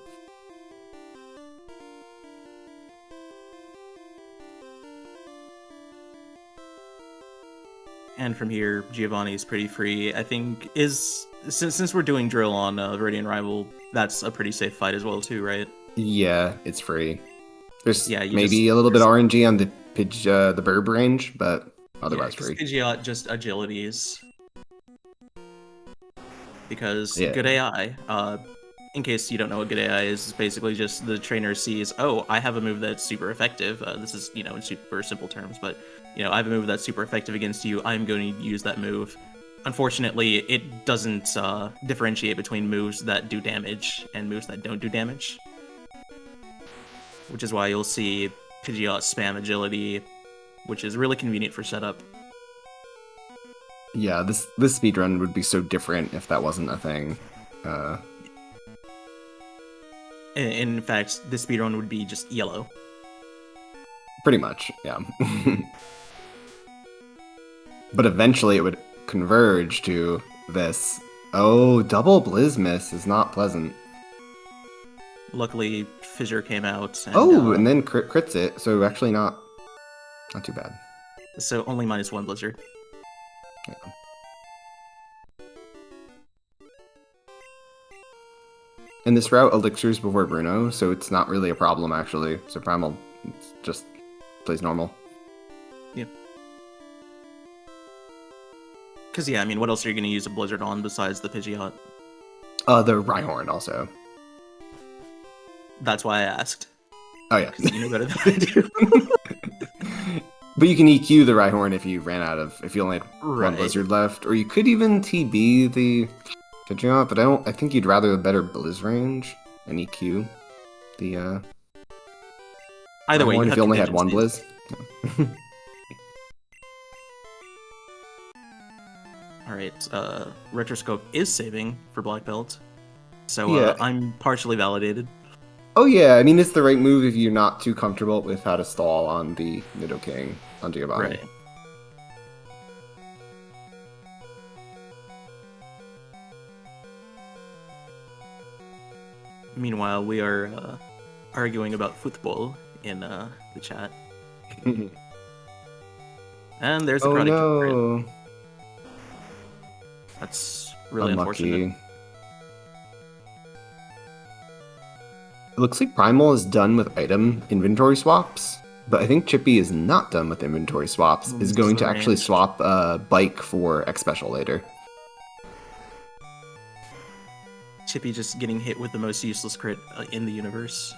And from here, Giovanni's pretty free. I think since we're doing drill on Viridian Rival, that's a pretty safe fight as well too, right? Yeah, it's free. There's maybe just, a little bit RNG on the the Burb range, but otherwise free. Pidgeot just agilities. Because good AI, in case you don't know what good AI is basically just the trainer sees, oh, I have a move that's super effective. This is, in super simple terms, but, I have a move that's super effective against you. I'm going to use that move. Unfortunately, it doesn't differentiate between moves that do damage and moves that don't do damage. which is why you'll see Pidgeot spam agility, which is really convenient for setup. Yeah, this speedrun would be so different if that wasn't a thing. In fact, this speedrun would be just yellow. Pretty much, yeah. But eventually it would converge to this. Oh, double Blizmiss is not pleasant. Luckily, Fissure came out. And, and then crits it, so actually not too bad. So only -1 Blizzard. Yeah. And this route elixirs before Bruno, so it's not really a problem actually. So Primal just plays normal. Yeah. Because yeah, I mean, what else are you going to use a Blizzard on besides the Pidgeot? The Rhyhorn also. That's why I asked. Oh yeah, you know better than I do. But you can EQ the Rhyhorn if you only had one Blizzard left, or you could even TB the Pidgeot. But I think you'd rather a better Blizz range and EQ the. Either way, if you only had one Blizz. All right, Retroscope is saving for Black Belt, so yeah. I'm partially validated. Oh yeah, I mean it's the right move if you're not too comfortable with how to stall on the Nidoking on Giovanni. Right. Meanwhile, we are arguing about football in the chat. And there's the karate no. crit. That's really unfortunate. It looks like Primal is done with item inventory swaps, but I think Chippy is not done with inventory swaps. Is going to actually swap Bike for X Special later. Chippy just getting hit with the most useless crit in the universe.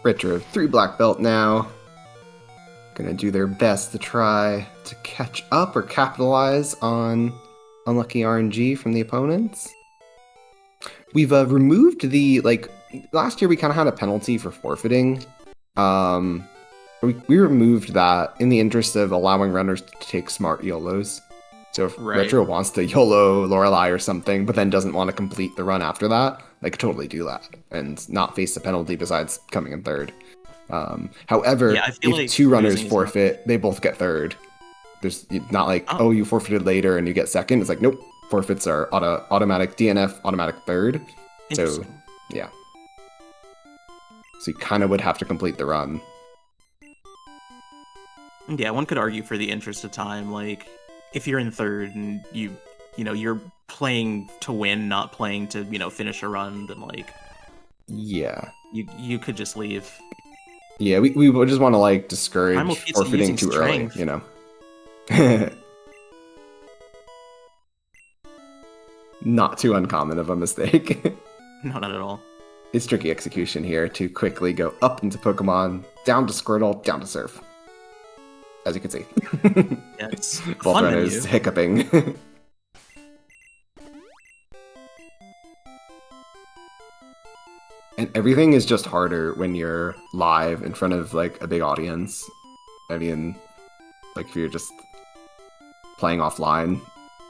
Retro 3 black belt now. Gonna do their best to try to catch up or capitalize on unlucky RNG from the opponents. We've removed the, last year we kind of had a penalty for forfeiting. We removed that in the interest of allowing runners to take smart YOLOs. So if Retro wants to YOLO Lorelei or something, but then doesn't want to complete the run after that, they could totally do that and not face a penalty besides coming in third. However, if two runners forfeit, they both get third. There's not oh, you forfeited later and you get second. It's like, nope, forfeits are automatic DNF, automatic third. So, yeah. So you kind of would have to complete the run. Yeah, one could argue for the interest of time, if you're in third and you're playing to win, not playing to, finish a run, then yeah. You could just leave. Yeah, we would just want to discourage forfeiting too early, Not too uncommon of a mistake. No, not at all. It's tricky execution here to quickly go up into Pokemon, down to Squirtle, down to Surf. As you can see. Yeah, it's both runners hiccuping. And everything is just harder when you're live in front of a big audience. I mean, if you're just playing offline,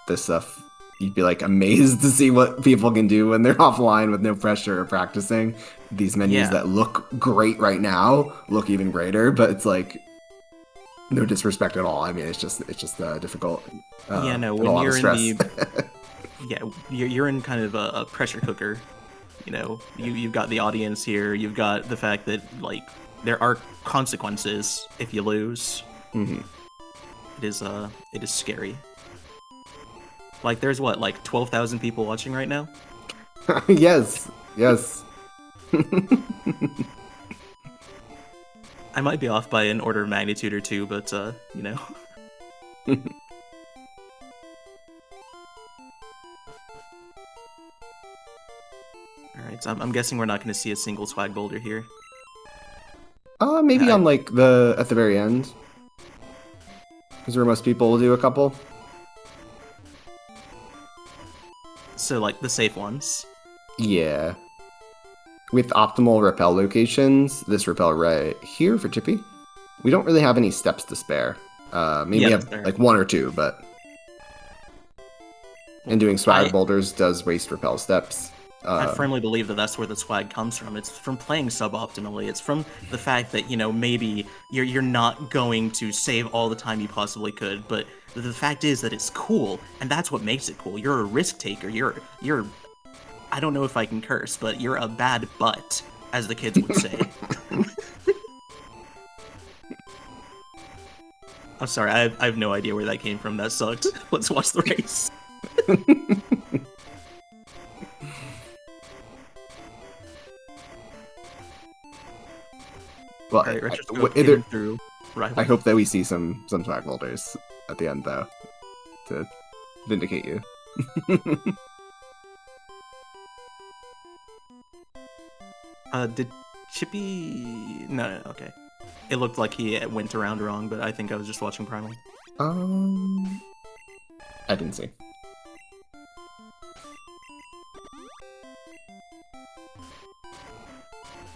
this stuff, you'd be amazed to see what people can do when they're offline with no pressure or practicing. These menus that look great right now look even greater, but it's no disrespect at all. I mean, it's just difficult. Yeah, no, when you're in the you're in kind of a pressure cooker. You've got the audience here. You've got the fact that there are consequences if you lose. Mm-hmm. It is scary. There's 12,000 people watching right now. Yes. I might be off by an order of magnitude or two, but Alright, so I'm guessing we're not going to see a single swag boulder here. Maybe on at the very end. Is where most people will do a couple. So, like, the safe ones. Yeah. With optimal repel locations, this repel right here for Chippy, we don't really have any steps to spare. Maybe Yeah, we that's have fair. like one or two, but... And doing swag boulders does waste repel steps. I firmly believe that that's where the swag comes from. It's from playing suboptimally. It's from the fact that, you know, maybe you're not going to save all the time you possibly could, but the fact is that it's cool, and that's what makes it cool. You're a risk taker. You're I don't know if I can curse, but you're a bad butt, as the kids would say. I'm sorry, I have no idea where that came from. That sucked. Let's watch the race. Well, Alright, Retroscope getting through Rival. I hope that we see some swag boulders at the end, though, to vindicate you. Did Chippy... No, okay. It looked like he went around wrong, but I think I was just watching Primal. I didn't see.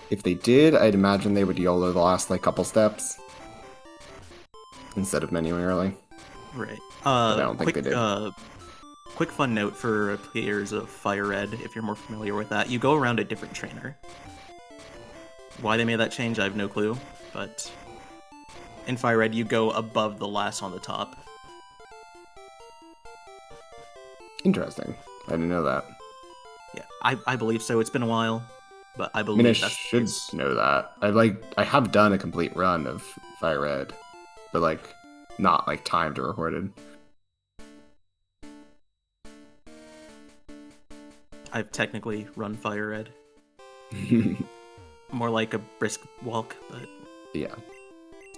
If they did, I'd imagine they would YOLO the last, like, couple steps. Instead of menuing early. Right. But I don't think they did. Quick fun note for players of Fire Red, if you're more familiar with that. You go around a different trainer. Why they made that change, I have no clue. But in Fire Red, you go above the last on the top. Interesting. I didn't know that. Yeah, I believe so. It's been a while, but I I believe mean, I that's should know that. I have done a complete run of Fire Red, but like not like timed or recorded. I've technically run Fire Red. More like a brisk walk, but Yeah.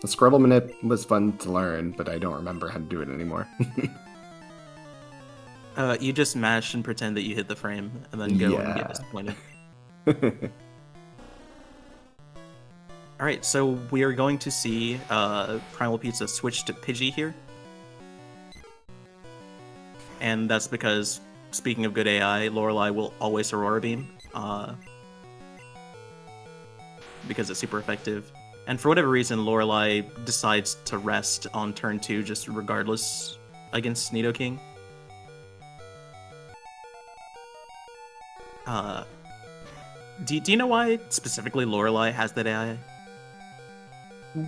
The Scrabble manip was fun to learn, but I don't remember how to do it anymore. you just mash and pretend that you hit the frame, and then go and get disappointed. Alright, so we are going to see Primal Pizza switch to Pidgey here. And that's because, speaking of good AI, Lorelei will always Aurora Beam. Because it's super effective. And for whatever reason, Lorelei decides to rest on turn 2 just regardless against Nidoking. Do you know why specifically Lorelei has that AI?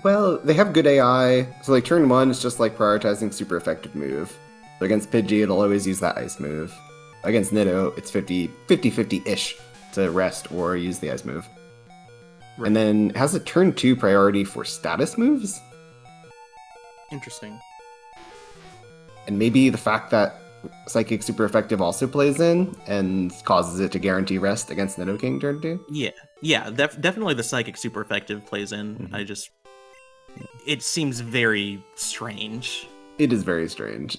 Well, they have good AI, so like turn 1 is just like prioritizing super effective move. So against Pidgey, it'll always use that ice move. Against Nido, it's 50-50-ish to rest or use the ice move. Right. And then has a turn 2 priority for status moves? Interesting. And maybe the fact that Psychic super effective also plays in and causes it to guarantee rest against Nidoking turn 2? Yeah, definitely the Psychic super effective plays in. Mm-hmm. It seems very strange. It is very strange.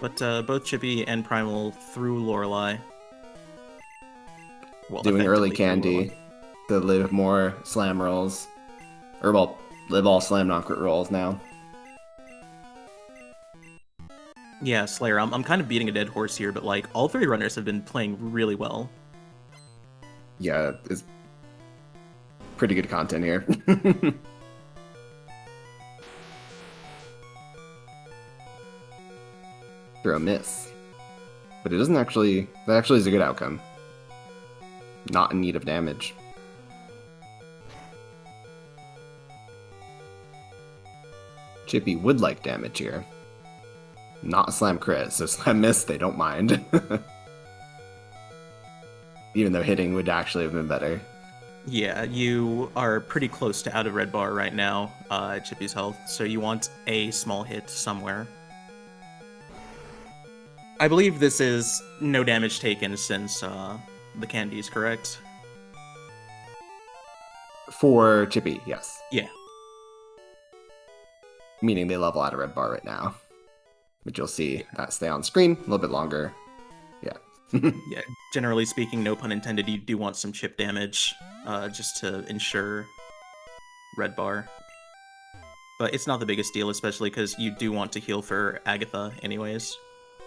But both Chippy and Primal through Lorelei. Well, doing early candy to live more slam rolls. Or, well, live all slam non-crit rolls now. Yeah, Slayer, I'm kind of beating a dead horse here, but like all three runners have been playing really well. Yeah, it's pretty good content here. Throw a miss. But it doesn't actually... That actually is a good outcome. Not in need of damage. Chippy would like damage here. Not a slam crit, so slam miss they don't mind. Even though hitting would actually have been better. Yeah, you are pretty close to out of red bar right now at Chippy's health, so you want a small hit somewhere. I believe this is no damage taken since the candies, correct? For Chippy, yes. Yeah. Meaning they level out of red bar right now. But you'll see that stay on screen a little bit longer. Yeah. Yeah, generally speaking, no pun intended, you do want some chip damage just to ensure red bar. But it's not the biggest deal, especially because you do want to heal for Agatha anyways.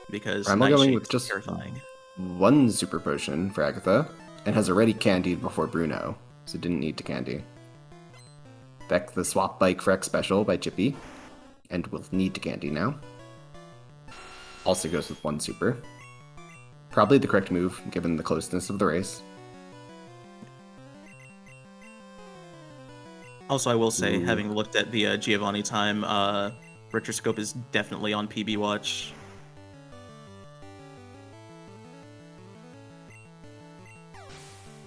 Because Primal going Nightshade's with just terrifying. one super potion for Agatha, and has already candied before Bruno, so didn't need to candy. Beck the swap bike for X special by Chippy, and will need to candy now. Also goes with one super. Probably the correct move, given the closeness of the race. Also, I will say, Ooh. having looked at the Giovanni time, LeRetroscope is definitely on PB watch.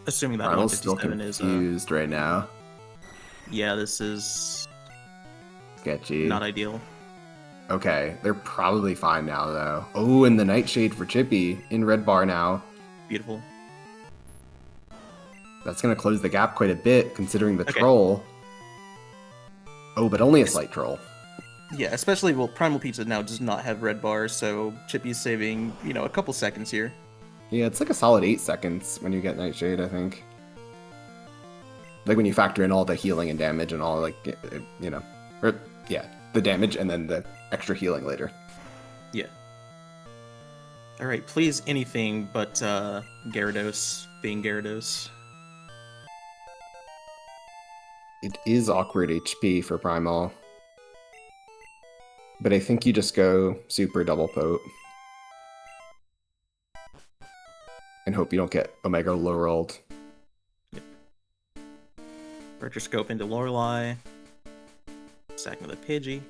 Assuming that Primal's still 157 is confused right now. yeah, this is Sketchy. not ideal. Okay, they're probably fine now, though. Oh, and the Nightshade for Chippy in red bar now. Beautiful. That's going to close the gap quite a bit, considering the Okay. troll. Oh, but only a slight troll. Yeah, especially, well, Primal Pizza now does not have red bars, so Chippy's saving, you know, a couple seconds here. Yeah, it's like a solid 8 seconds when you get Nightshade, I think. Like when you factor in all the healing and damage and all, like, you know. Or, yeah, the damage and then the extra healing later. Yeah. Alright, please anything but Gyarados being Gyarados. It is awkward HP for Primal. But I think you just go super double pote. And hope you don't get Omega low rolled. Yep. Retroscope into Lorelei. Stacking with a Pidgey.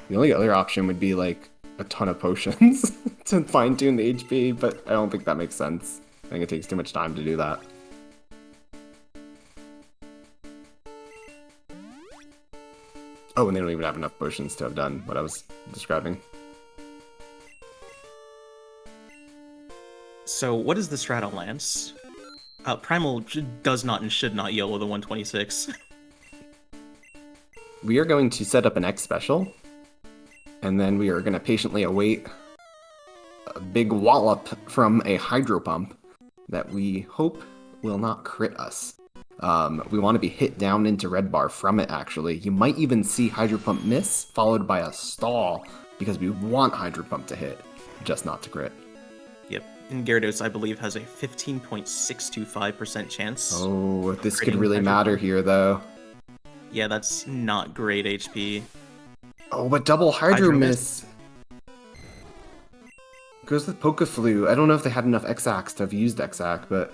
The only other option would be like a ton of potions to fine tune the HP, but I don't think that makes sense. I think it takes too much time to do that. Oh, and they don't even have enough potions to have done what I was describing. So, what is the strat on Lance? Primal does not and should not yellow the 126. We are going to set up an X special, and then we are going to patiently await a big wallop from a Hydro Pump that we hope will not crit us. We want to be hit down into red bar from it, actually. You might even see Hydro Pump miss, followed by a stall, because we want Hydro Pump to hit, just not to crit. Yep. And Gyarados, I believe, has a 15.625% chance. Oh, this could Critting really Hydro matter Pump. here, though. Yeah, that's not great HP. Oh, but double Hydro Hydro miss. Goes with Pokeflu. I don't know if they had enough X-Acts to have used X-Act, but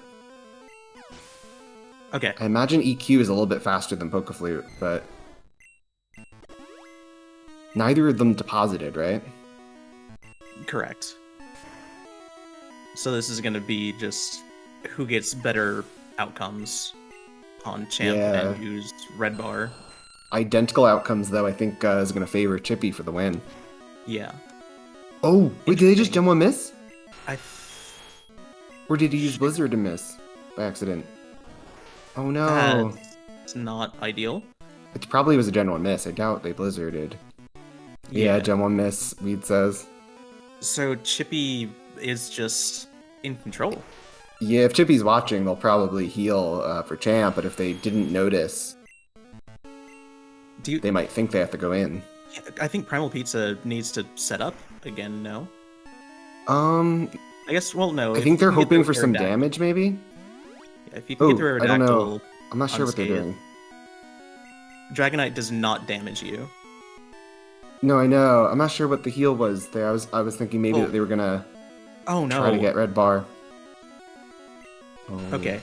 Okay. I imagine EQ is a little bit faster than Pokeflute, but neither of them deposited, right? Correct. So this is going to be just who gets better outcomes on Champ Yeah. and use Red Bar. Identical outcomes, though, I think is going to favor Chippy for the win. Yeah. Oh, wait, did they just Gen 1 miss? I Or did he use Blizzard to miss by accident? Oh no. That's not ideal. It probably was a Gen 1 miss. I doubt they Blizzarded. Yeah, Gen 1 miss, Weed says. So Chippy is just in control. Yeah, if Chippy's watching, they'll probably heal for Champ, but if they didn't notice, they might think they have to go in. I think Primal Pizza needs to set up again, no? I guess, well, no. think they're hoping for some damage, maybe? Yeah, if you can get through I don't know. Aerodactyl I'm not sure what they're doing. Dragonite does not damage you. No, I know. I'm not sure what the heal was there. I was thinking maybe that they were gonna try to get Red Bar. Oh. Okay,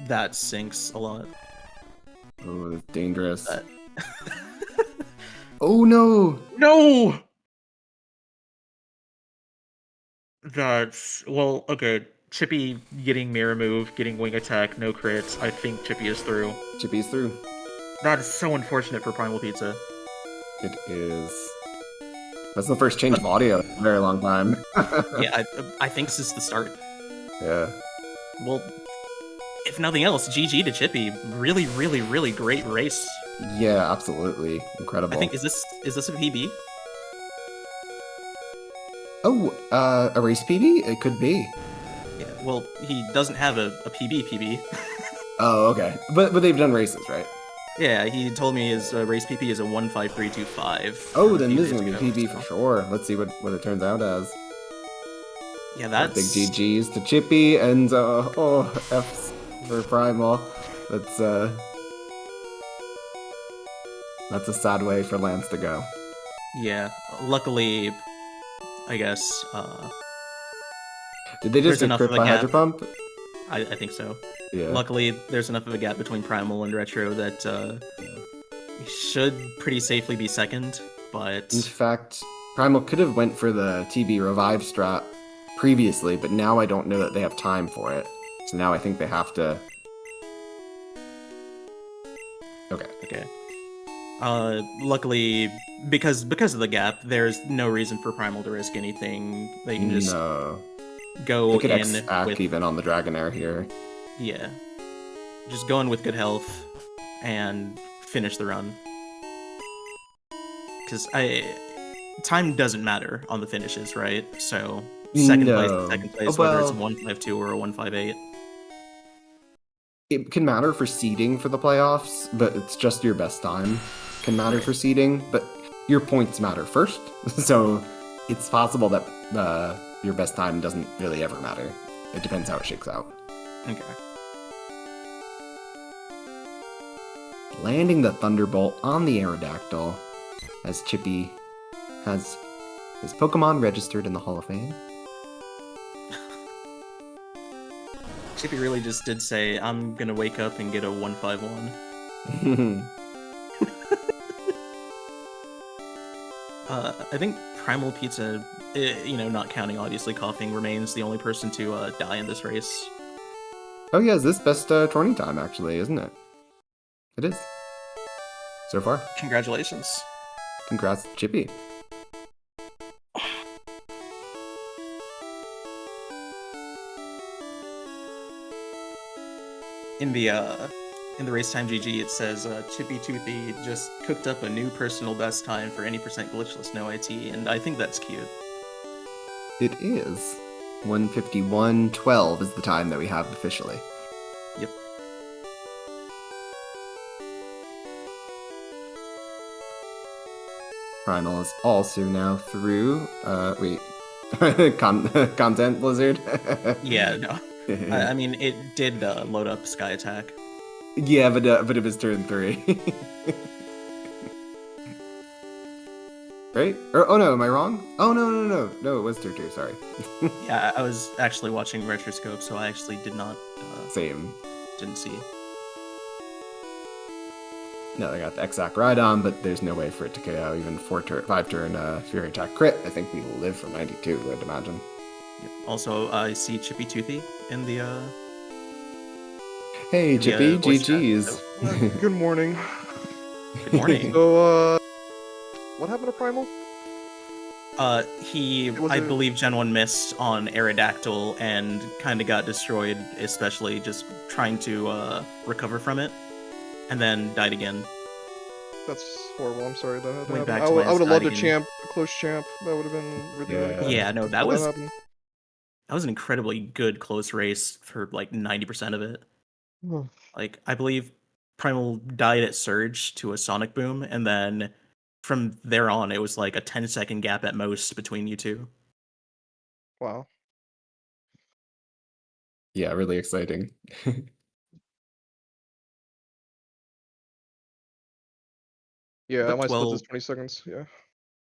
that sinks a lot. Oh, that's dangerous. Oh no! No! That's, well, okay. Chippy getting Mirror Move, getting Wing Attack, no crits. I think Chippy is through. Chippy's through. That is so unfortunate for Primal Pizza. It is. That's the first change of audio in a very long time. Yeah, I think since the start. Yeah. Well, if nothing else, GG to Chippy. Really, really, really great race. Yeah, absolutely. Incredible. I think, is this a PB? Oh, a race PB? It could be. Yeah, well, he doesn't have a PB. Oh, okay. But they've done races, right? Yeah, he told me his race PP is a 15325 Oh, a then few this is days gonna be ago. PB for So sure. Let's see what it turns out as. yeah, Big that's GG's to Chippy and F's for Primal. That's uh that's a sad way for Lance to go. yeah. Luckily, I guess Did they just there's get enough crit of a by Hydro gap. Pump? I think so. Yeah. Luckily, there's enough of a gap between Primal and Retro that he should pretty safely be second. In But fact, Primal could have went for the TB revive strat previously, but now I don't know that they have time for it. So now I think they have to. Okay. okay. Luckily, because of the gap, there's no reason for Primal to risk anything. They can just No. They go could in X-Act with even on the Dragonair here. yeah, just go in with good health and finish the run. Because time doesn't matter on the finishes, right? So second place is No. second place, whether it's a Well, 152 or a 158. it can matter for seeding for the playoffs, but it's just your best time can matter Right. for seeding, but your points matter first. So it's possible that your best time doesn't really ever matter. It depends how it shakes out. Okay. Landing the Thunderbolt on the Aerodactyl as Chippy has his Pokemon registered in the Hall of Fame. Chippy really just did say, I'm gonna wake up and get a 151. I think Primal Pizza, not counting obviously coughing, remains the only person to die in this race. Oh yeah, is this best tourney time actually, isn't it? It is. So far. Congratulations. Congrats, Chippy. In the race time GG, it says Chippytoothy just cooked up a new personal best time for any percent glitchless no IT, and I think that's cute. It is. 151.12 is the time that we have officially. Yep. Primal is also now through. Wait. Content Blizzard? Yeah, no. I mean, it did load up Sky Attack. Yeah, but it was turn 3. Right? Or, oh no, am I wrong? Oh no, it was turn 2, sorry. Yeah, I was actually watching Retroscope, so I actually did not, Same. didn't see. No, I got the Exact Rhydon, but there's no way for it to KO even 5 turn Fury Attack crit. I think we live for 92, I'd imagine. Yep. Also, I see Chippytoothy in the Hey, Chippy, voice chat. GG's. So, Good morning. good morning. So, what happened to Primal? Was I it- believe Gen 1 missed on Aerodactyl and kind of got destroyed, especially just trying to recover from it, and then died again. That's horrible. I'm sorry that had to Went happen. back to I would have loved a again. champ, a close champ. That would have been really, really fun. Yeah, no, that But was happened. an incredibly good close race for like 90% of it. Like, I believe Primal died at Surge to a Sonic Boom, and then from there on, it was like a 10-second gap at most between you two. Wow. Yeah, really exciting. Yeah, But, my split well, is 20 seconds. Yeah.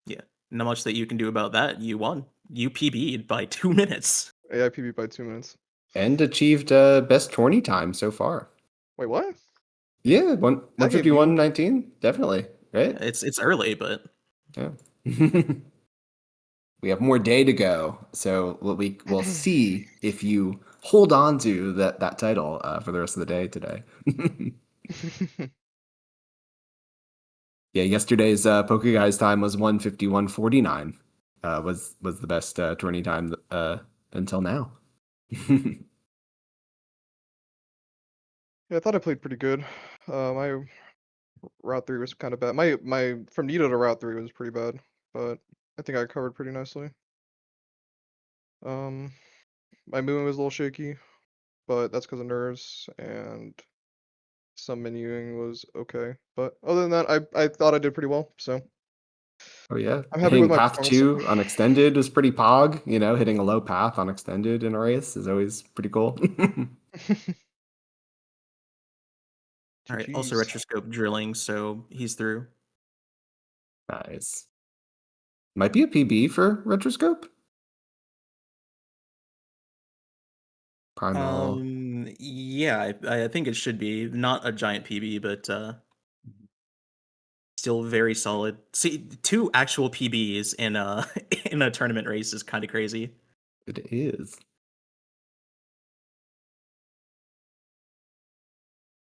yeah, not much that you can do about that. You won. You PB'd by 2 minutes. AIPB by 2 minutes. And achieved best tourney time so far. Wait, what? Yeah, That gave you- 151.19, definitely, right? It's early, but Yeah. We have more day to go, so we'll see if you hold on to that title for the rest of the day today. Yeah, yesterday's Pokeguys time was 151.49. Was the best tourney time until now. Yeah, I thought I played pretty good. My Route 3 was kind of bad. My from Nito to Route 3 was pretty bad, but I think I covered pretty nicely. My movement was a little shaky, but that's because of nerves, and some menuing was okay. But other than that, I thought I did pretty well. So Oh yeah, I'm happy with hitting my path performance. 2 on extended was pretty pog. You know, hitting a low path on extended in a race is always pretty cool. All right. Also, GG's. retroscope drilling, so he's through. Nice. Might be a PB for retroscope. Primal. Yeah, I think it should be not a giant PB, but still very solid. See, 2 actual PBs in a in a tournament race is kind of crazy. It is.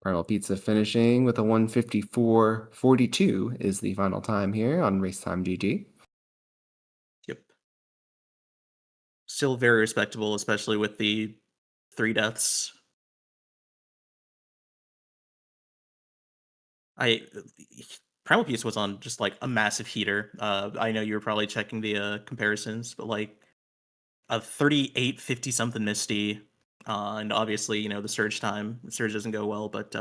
Primal Pizza finishing with a 154.42 is the final time here on Race Time GG. Yep. Still very respectable, especially with the 3 deaths. I Primal Piece was on just like a massive heater. I know you were probably checking the comparisons, but like a 3850 something Misty, and obviously the surge time. The surge doesn't go well, but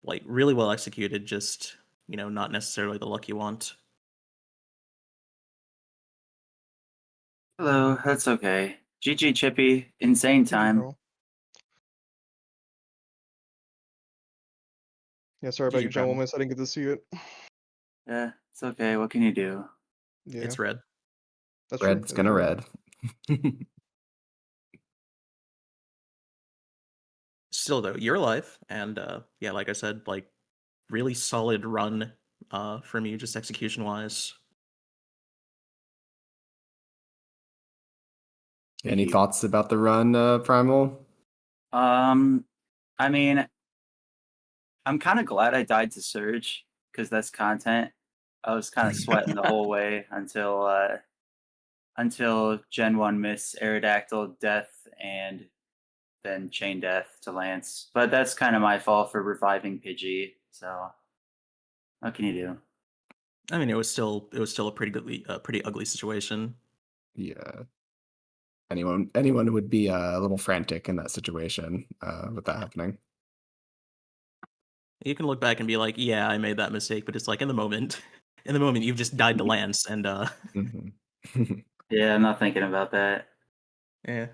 like really well executed. Just not necessarily the luck you want. Hello, that's okay. GG Chippy, insane GG, time. bro. Yeah, sorry about GG your Primal. gentleman. I didn't get to see it. Yeah, it's okay. What can you do? Yeah, It's red. that's true. Red's It is gonna red. red. Still though, you're alive, and yeah, like I said, like really solid run from you, just execution wise. Thank Any you. thoughts about the run, Primal? I mean, I'm kind of glad I died to Surge because that's content. I was kind of sweating the whole way until Gen 1 miss Aerodactyl death and then chain death to Lance. But that's kind of my fault for reviving Pidgey. So what can you do? I mean, it was still a pretty ugly situation. Yeah. Anyone would be a little frantic in that situation with that happening. You can look back and be like, yeah, I made that mistake, but it's like in the moment, you've just died to Lance, and Mhm. Yeah, I'm not thinking about that. yeah.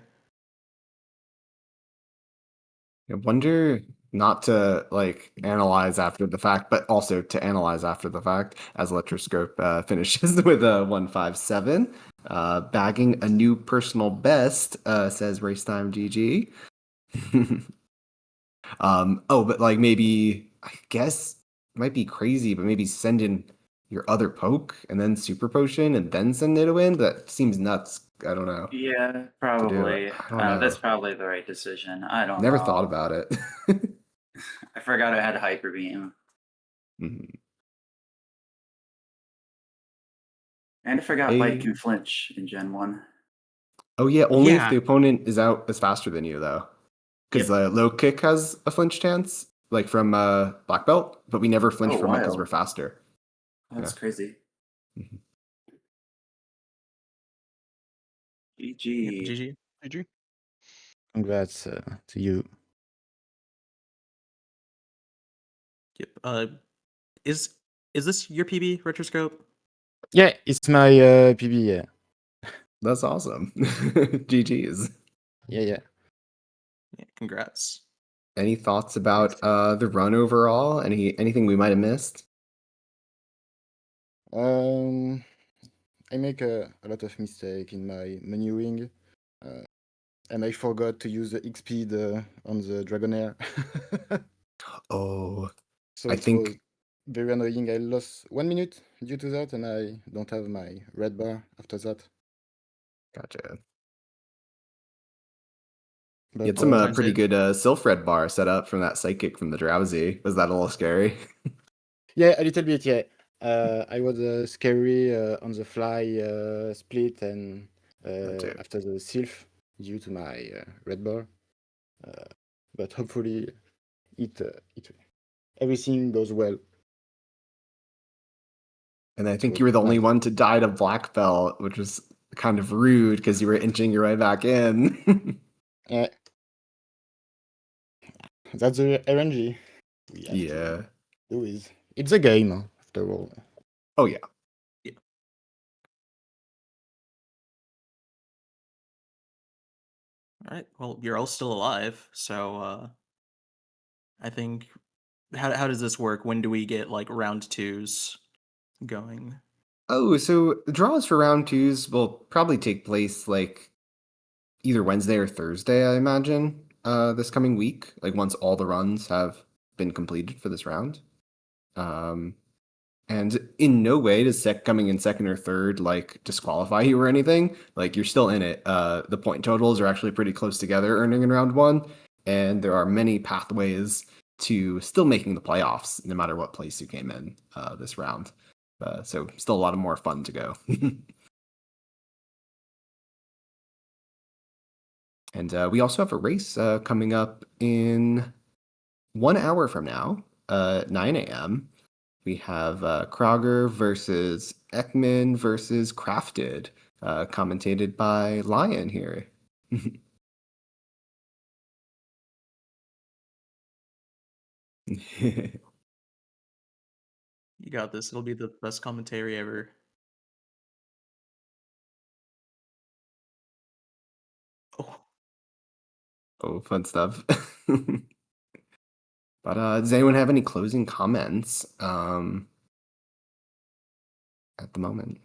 I wonder not to like analyze after the fact, but also to analyze after the fact as LeRetroscope finishes with a 157, bagging a new personal best, says Racetime GG. But like maybe I guess it might be crazy, but maybe send in your other poke and then super potion and then send it in. That seems nuts. I don't know Yeah, to do it. probably. I don't know. That's probably the right decision. I don't Never know. thought about it. I forgot I had Hyper Beam. Mhm. And I forgot Bite Hey. can flinch in Gen 1. Oh yeah, only if Yeah. the opponent is faster than you though. Because low kick has a flinch chance, like from black belt, but we never flinch Oh, from it because we're wild. faster. That's Yeah. crazy. Mhm. Yep, GG. GG. GG. Congrats to you. Yep. Is this your PB retroscope? Yeah, it's my PB. Yeah, That's awesome. GG's. yeah. Yeah, congrats. Any thoughts about Thanks. the run overall? Anything we might have missed? I make a lot of mistake in my menuing, and I forgot to use the X speed on the Dragonair. Oh, So I it was think very annoying. I lost 1 minute due to that, and I don't have my red bar after that. gotcha. You had But some Sometimes pretty it. good Sylph red bar set up from that psychic from the drowsy. Was that a little scary? yeah, a little bit. Yeah, I was scary on the fly split and That too. after the sylph due to my red bar. But hopefully it everything goes well. And I It think was you were the only nice. one to die to black belt, which was kind of rude because you were inching your way back in. Uh, that's the RNG. We have to Yeah. do is it's a game after all. Oh yeah. All right. Well, you're all still alive, so I think how does this work? When do we get like round twos going? Oh, so the draws for round twos will probably take place like either Wednesday or Thursday, I imagine, this coming week, like once all the runs have been completed for this round. And in no way does coming in second or third like disqualify you or anything. Like you're still in it. The point totals are actually pretty close together, earning in round one, and there are many pathways to still making the playoffs, no matter what place you came in this round. So still a lot of more fun to go. And we also have a race coming up in 1 hour from now, 9 a.m. We have Kroger versus Ekman versus Crafted, commentated by Lion here. You got this. It'll be the best commentary ever. Oh, Oh, fun stuff. But does anyone have any closing comments at the moment?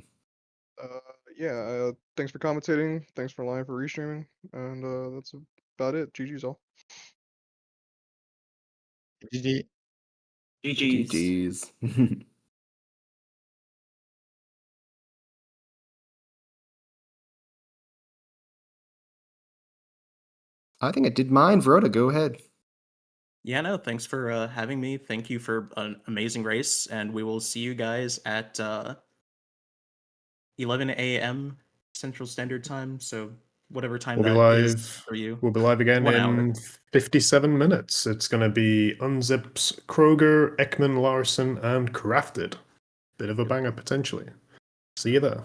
Yeah, thanks for commentating. Thanks for Lion for restreaming. And that's about it. GG's all. GG. GG's. GG's. I think I did mine. Verota, go ahead. yeah, no, thanks for having me. Thank you for an amazing race, and we will see you guys at 11 a.m. Central Standard Time. So whatever time We'll be that is live. for you. We'll be live again 1 hour. in 57 minutes. It's going to be Unzips, Kroger, Ekman, Larson, and Crafted. Bit of a banger potentially. See you there.